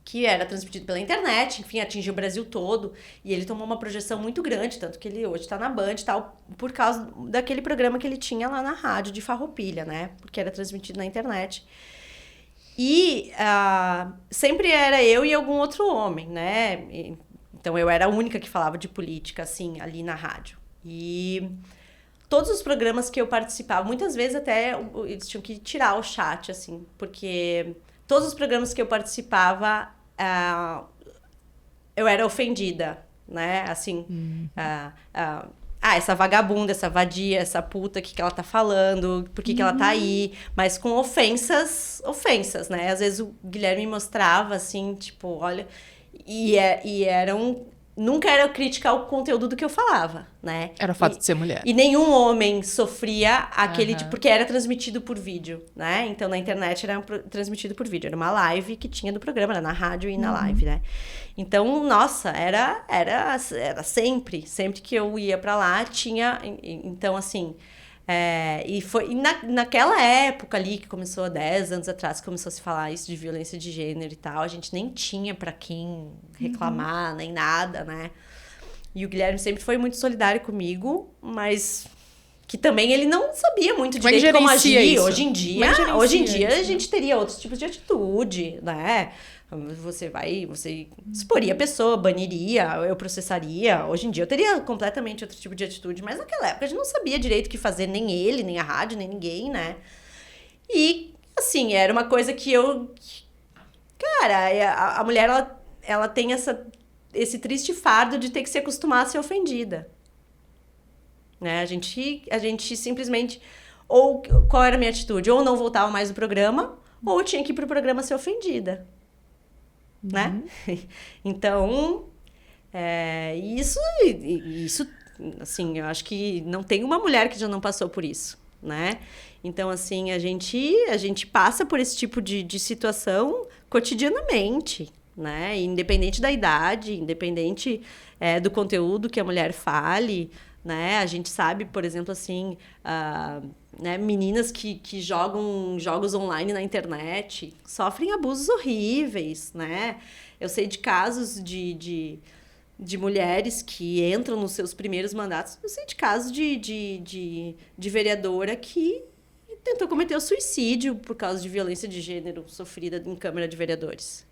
que era transmitido pela internet, enfim, atingiu o Brasil todo, e ele tomou uma projeção muito grande, tanto que ele hoje tá na Band e tal, por causa daquele programa que ele tinha lá na rádio de Farroupilha, né, porque era transmitido na internet. E sempre era eu e algum outro homem, né, então eu era a única que falava de política, assim, ali na rádio. E todos os programas que eu participava, muitas vezes até eles tinham que tirar o chat, assim, porque... todos os programas que eu participava, eu era ofendida, né? Assim, essa vagabunda, essa vadia, essa puta, o que ela tá falando, por que ela tá aí? Mas com ofensas, né? Às vezes o Guilherme me mostrava, assim, tipo, olha... E eram... Nunca era crítica ao conteúdo do que eu falava, né? Era o fato de ser mulher. E nenhum homem sofria aquele... porque era transmitido por vídeo, né? Então, na internet era transmitido por vídeo. Era uma live que tinha do programa, era na rádio e na live, né? Então, nossa, era sempre. Sempre que eu ia pra lá, tinha... Então, assim... naquela época ali, que começou há 10 anos atrás, que começou a se falar isso de violência de gênero e tal, a gente nem tinha pra quem reclamar, nem nada, né? E o Guilherme sempre foi muito solidário comigo, mas que também ele não sabia muito direito como agir. Isso? Hoje em dia a gente teria outros tipos de atitude, né? Você exporia a pessoa, baniria, eu processaria. Hoje em dia eu teria completamente outro tipo de atitude, mas naquela época a gente não sabia direito o que fazer, nem ele, nem a rádio, nem ninguém, né? E, assim, era uma coisa que eu... Cara, a mulher, ela tem esse triste fardo de ter que se acostumar a ser ofendida. Né? A gente simplesmente... Ou qual era a minha atitude? Ou não voltava mais no programa, ou eu tinha que ir pro programa ser ofendida. Né? Então, isso, assim, eu acho que não tem uma mulher que já não passou por isso, né? Então, assim, a gente passa por esse tipo de situação cotidianamente, né? Independente da idade, independente do conteúdo que a mulher fale, né? A gente sabe, por exemplo, assim... né, meninas que jogam jogos online na internet sofrem abusos horríveis, né? Eu sei de casos de mulheres que entram nos seus primeiros mandatos. Eu sei de casos de vereadora que tentou cometer o suicídio por causa de violência de gênero sofrida em Câmara de Vereadores.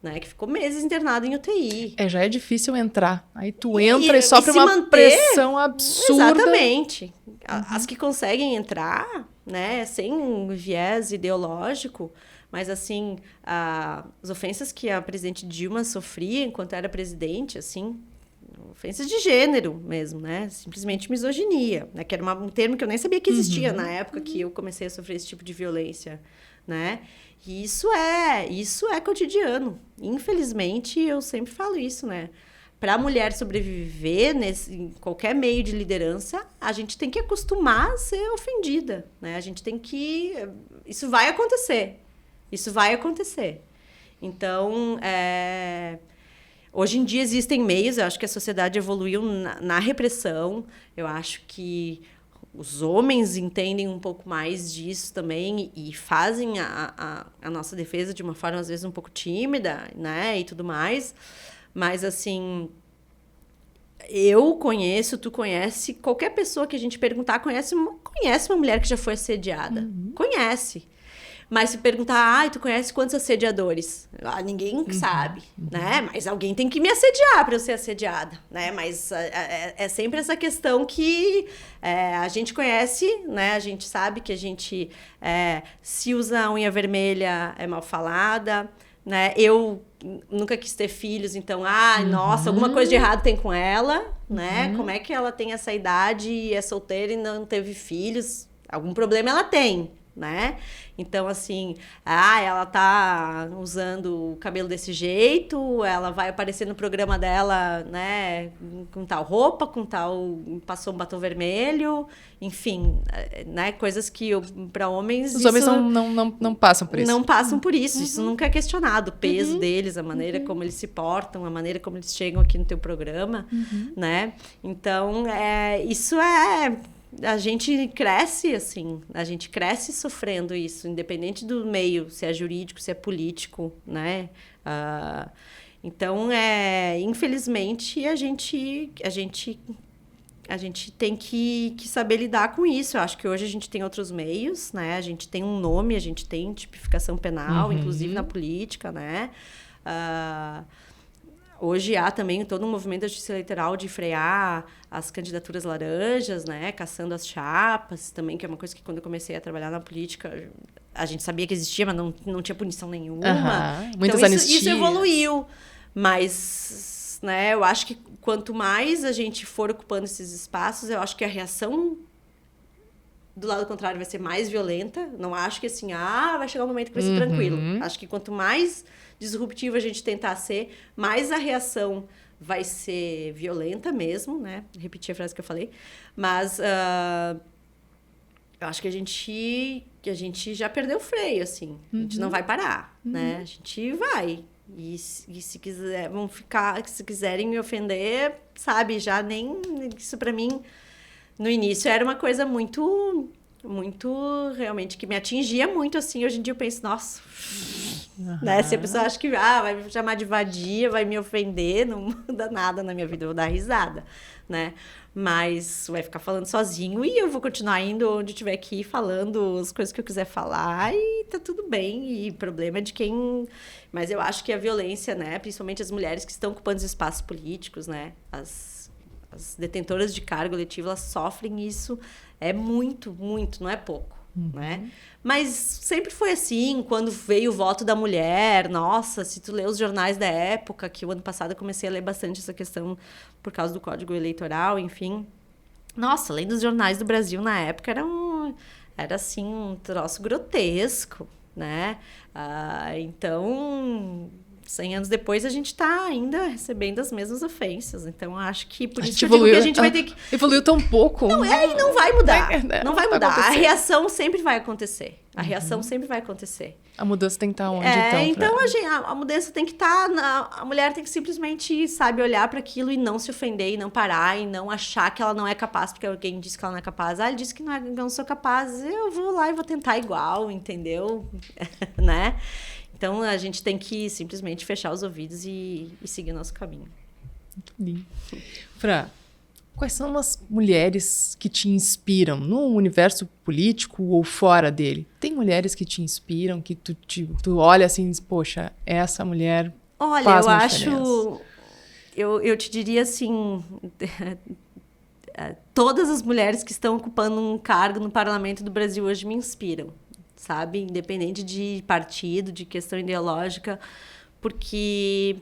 né? Que ficou meses internado em UTI. Já é difícil entrar. Aí tu entra e sofre uma pressão absurda. Exatamente. As que conseguem entrar, né? Sem viés ideológico, mas assim, as ofensas que a presidente Dilma sofria enquanto era presidente, assim, ofensas de gênero mesmo, né? Simplesmente misoginia, né? Que era um termo que eu nem sabia que existia na época que eu comecei a sofrer esse tipo de violência, né? E isso é cotidiano. Infelizmente, eu sempre falo isso, né? Para a mulher sobreviver em qualquer meio de liderança, a gente tem que acostumar a ser ofendida, né? A gente tem que... Isso vai acontecer. Isso vai acontecer. Então, hoje em dia existem meios, eu acho que a sociedade evoluiu na repressão, eu acho que os homens entendem um pouco mais disso também e fazem a nossa defesa de uma forma, às vezes, um pouco tímida, né, e tudo mais. Mas, assim, eu conheço, tu conhece, qualquer pessoa que a gente perguntar conhece uma mulher que já foi assediada. Conhece. Mas se perguntar, tu conhece quantos assediadores? Ninguém sabe, né? Mas alguém tem que me assediar para eu ser assediada, né? Mas é sempre essa questão que a gente conhece, né? A gente sabe que a gente, se usa a unha vermelha, é mal falada, né? Eu nunca quis ter filhos, então, nossa, alguma coisa de errado tem com ela, né? Como é que ela tem essa idade e é solteira e não teve filhos? Algum problema ela tem, né? Então, assim, ela tá usando o cabelo desse jeito, ela vai aparecer no programa dela, né, com tal roupa, passou um batom vermelho, enfim, né, coisas que para homens... Os homens não passam por isso. Não passam por isso, isso nunca é questionado, o peso deles, a maneira como eles se portam, a maneira como eles chegam aqui no teu programa, né? Então, isso a gente cresce, assim, a gente cresce sofrendo isso, independente do meio, se é jurídico, se é político, né? Então, infelizmente, a gente tem que saber lidar com isso. Eu acho que hoje a gente tem outros meios, né? A gente tem um nome, a gente tem tipificação penal, inclusive na política, né? Hoje há também todo um movimento da justiça eleitoral de frear as candidaturas laranjas, né? Caçando as chapas, também, que é uma coisa que quando eu comecei a trabalhar na política, a gente sabia que existia, mas não tinha punição nenhuma. Muitas anistias. Isso evoluiu. Mas, né, eu acho que quanto mais a gente for ocupando esses espaços, eu acho que a reação do lado contrário vai ser mais violenta. Não acho que assim, vai chegar um momento que vai ser tranquilo. Acho que quanto mais disruptivo a gente tentar ser, mais a reação vai ser violenta mesmo, né? Repetir a frase que eu falei. Mas eu acho que a gente já perdeu o freio, assim. A gente não vai parar, né? A gente vai. E se quiserem me ofender, sabe? Já nem... Isso pra mim, no início, era uma coisa muito realmente, que me atingia muito, assim. Hoje em dia eu penso, nossa... Né? Se a pessoa acha que vai me chamar de vadia, vai me ofender, não muda nada na minha vida, eu vou dar risada, né? Mas vai ficar falando sozinho e eu vou continuar indo onde tiver que ir, falando as coisas que eu quiser falar e tá tudo bem. E problema é de quem... Mas eu acho que a violência, né? Principalmente as mulheres que estão ocupando os espaços políticos, né? As detentoras de cargo eletivo, elas sofrem isso. É muito, não é pouco, né? Mas sempre foi assim, quando veio o voto da mulher, nossa, se tu lê os jornais da época, que o ano passado eu comecei a ler bastante essa questão por causa do Código Eleitoral, enfim. Nossa, além dos jornais do Brasil na época, era assim, um troço grotesco, né? Então... 100 anos depois, a gente está ainda recebendo as mesmas ofensas. Então, acho que por isso que eu digo que a gente vai ter que... Evoluiu tão pouco. E não vai mudar. Não vai mudar. A reação sempre vai acontecer. A reação sempre vai acontecer. A mudança tem que estar onde, então? A mudança tem que estar... A mulher tem que simplesmente, sabe, olhar para aquilo e não se ofender, e não parar, e não achar que ela não é capaz, porque alguém disse que ela não é capaz. Ele disse que não sou capaz. Eu vou lá e vou tentar igual, entendeu? Né? Então, a gente tem que simplesmente fechar os ouvidos e seguir o nosso caminho. Muito lindo. Fran, quais são as mulheres que te inspiram no universo político ou fora dele? Tem mulheres que te inspiram, que tu olha assim e diz, poxa, essa mulher Olha, faz eu uma acho... diferença? Eu te diria assim... Todas as mulheres que estão ocupando um cargo no parlamento do Brasil hoje me inspiram, sabe? Independente de partido, de questão ideológica, porque...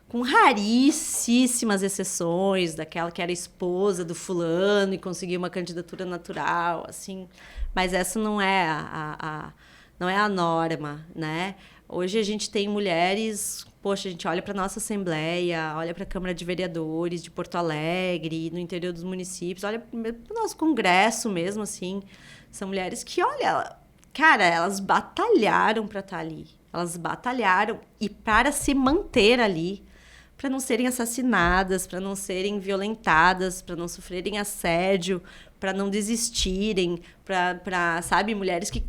com raríssimas exceções, daquela que era esposa do fulano e conseguiu uma candidatura natural, assim. Mas essa não é não é a norma, né? Hoje a gente tem mulheres... Poxa, a gente olha para a nossa Assembleia, olha para a Câmara de Vereadores de Porto Alegre, no interior dos municípios, olha para o nosso Congresso mesmo, assim. São mulheres que, olha, cara, elas batalharam para estar ali. Elas batalharam e para se manter ali, para não serem assassinadas, para não serem violentadas, para não sofrerem assédio, para não desistirem, para sabe, mulheres que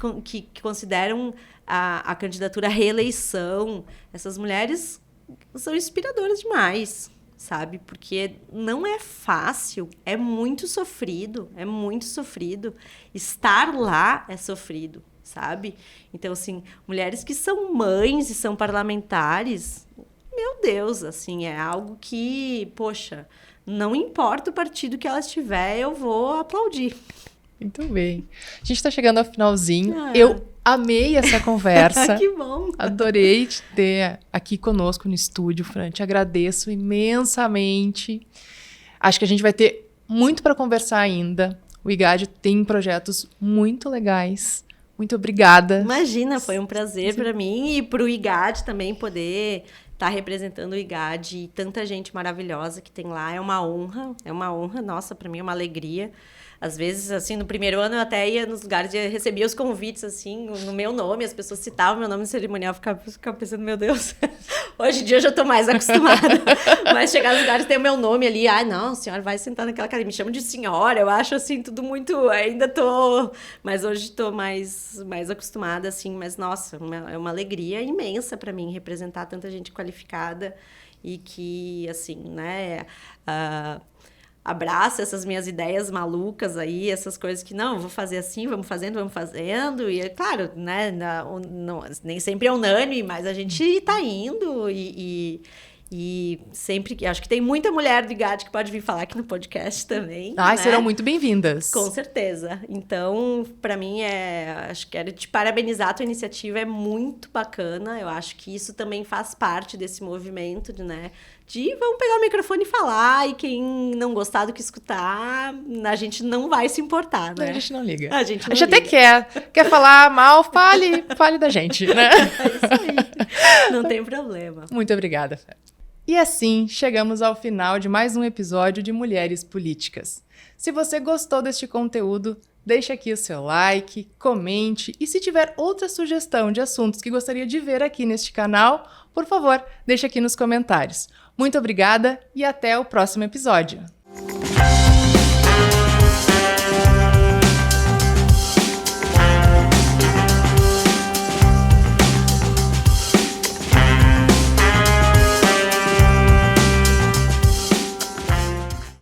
consideram a candidatura à reeleição. Essas mulheres são inspiradoras demais, sabe? Porque não é fácil, é muito sofrido, é muito sofrido. Estar lá é sofrido, sabe? Então, assim, mulheres que são mães e são parlamentares... Meu Deus, assim, é algo que, poxa, não importa o partido que ela estiver, eu vou aplaudir. Muito bem. A gente está chegando ao finalzinho. Eu amei essa conversa. Que bom. Adorei te ter aqui conosco no estúdio, Fran. Te agradeço imensamente. Acho que a gente vai ter muito para conversar ainda. O IGAD tem projetos muito legais. Muito obrigada. Imagina, foi um prazer para mim e para o IGAD também poder... tá representando o IGAD e tanta gente maravilhosa que tem lá. É uma honra. Nossa, para mim é uma alegria. Às vezes, assim, no primeiro ano eu até ia nos lugares, recebia os convites, assim, no meu nome, as pessoas citavam meu nome no cerimonial, ficava pensando, meu Deus, hoje em dia eu já tô mais acostumada. Mas chegar nos lugares tem o meu nome ali, não, a senhora vai sentar naquela cadeira, me chamam de senhora, eu acho, assim, tudo muito, ainda tô, mas hoje tô mais acostumada, assim, mas, nossa, é uma alegria imensa para mim representar tanta gente qualificada e que, assim, né, abraça essas minhas ideias malucas aí, essas coisas que, não, vou fazer assim, vamos fazendo, e é claro, né, nem sempre é unânime, mas a gente tá indo e sempre que... Acho que tem muita mulher do IGAD que pode vir falar aqui no podcast também. Ai, né? serão muito bem-vindas. Com certeza. Então, para mim, acho que quero te parabenizar, a tua iniciativa é muito bacana. Eu acho que isso também faz parte desse movimento, né? De vamos pegar o microfone e falar, e quem não gostar do que escutar, a gente não vai se importar, né? A gente não liga. A gente até quer falar mal, fale da gente, né? É isso aí. Não tem problema. Muito obrigada, Fé. E assim, chegamos ao final de mais um episódio de Mulheres Políticas. Se você gostou deste conteúdo, deixe aqui o seu like, comente e se tiver outra sugestão de assuntos que gostaria de ver aqui neste canal, por favor, deixe aqui nos comentários. Muito obrigada e até o próximo episódio.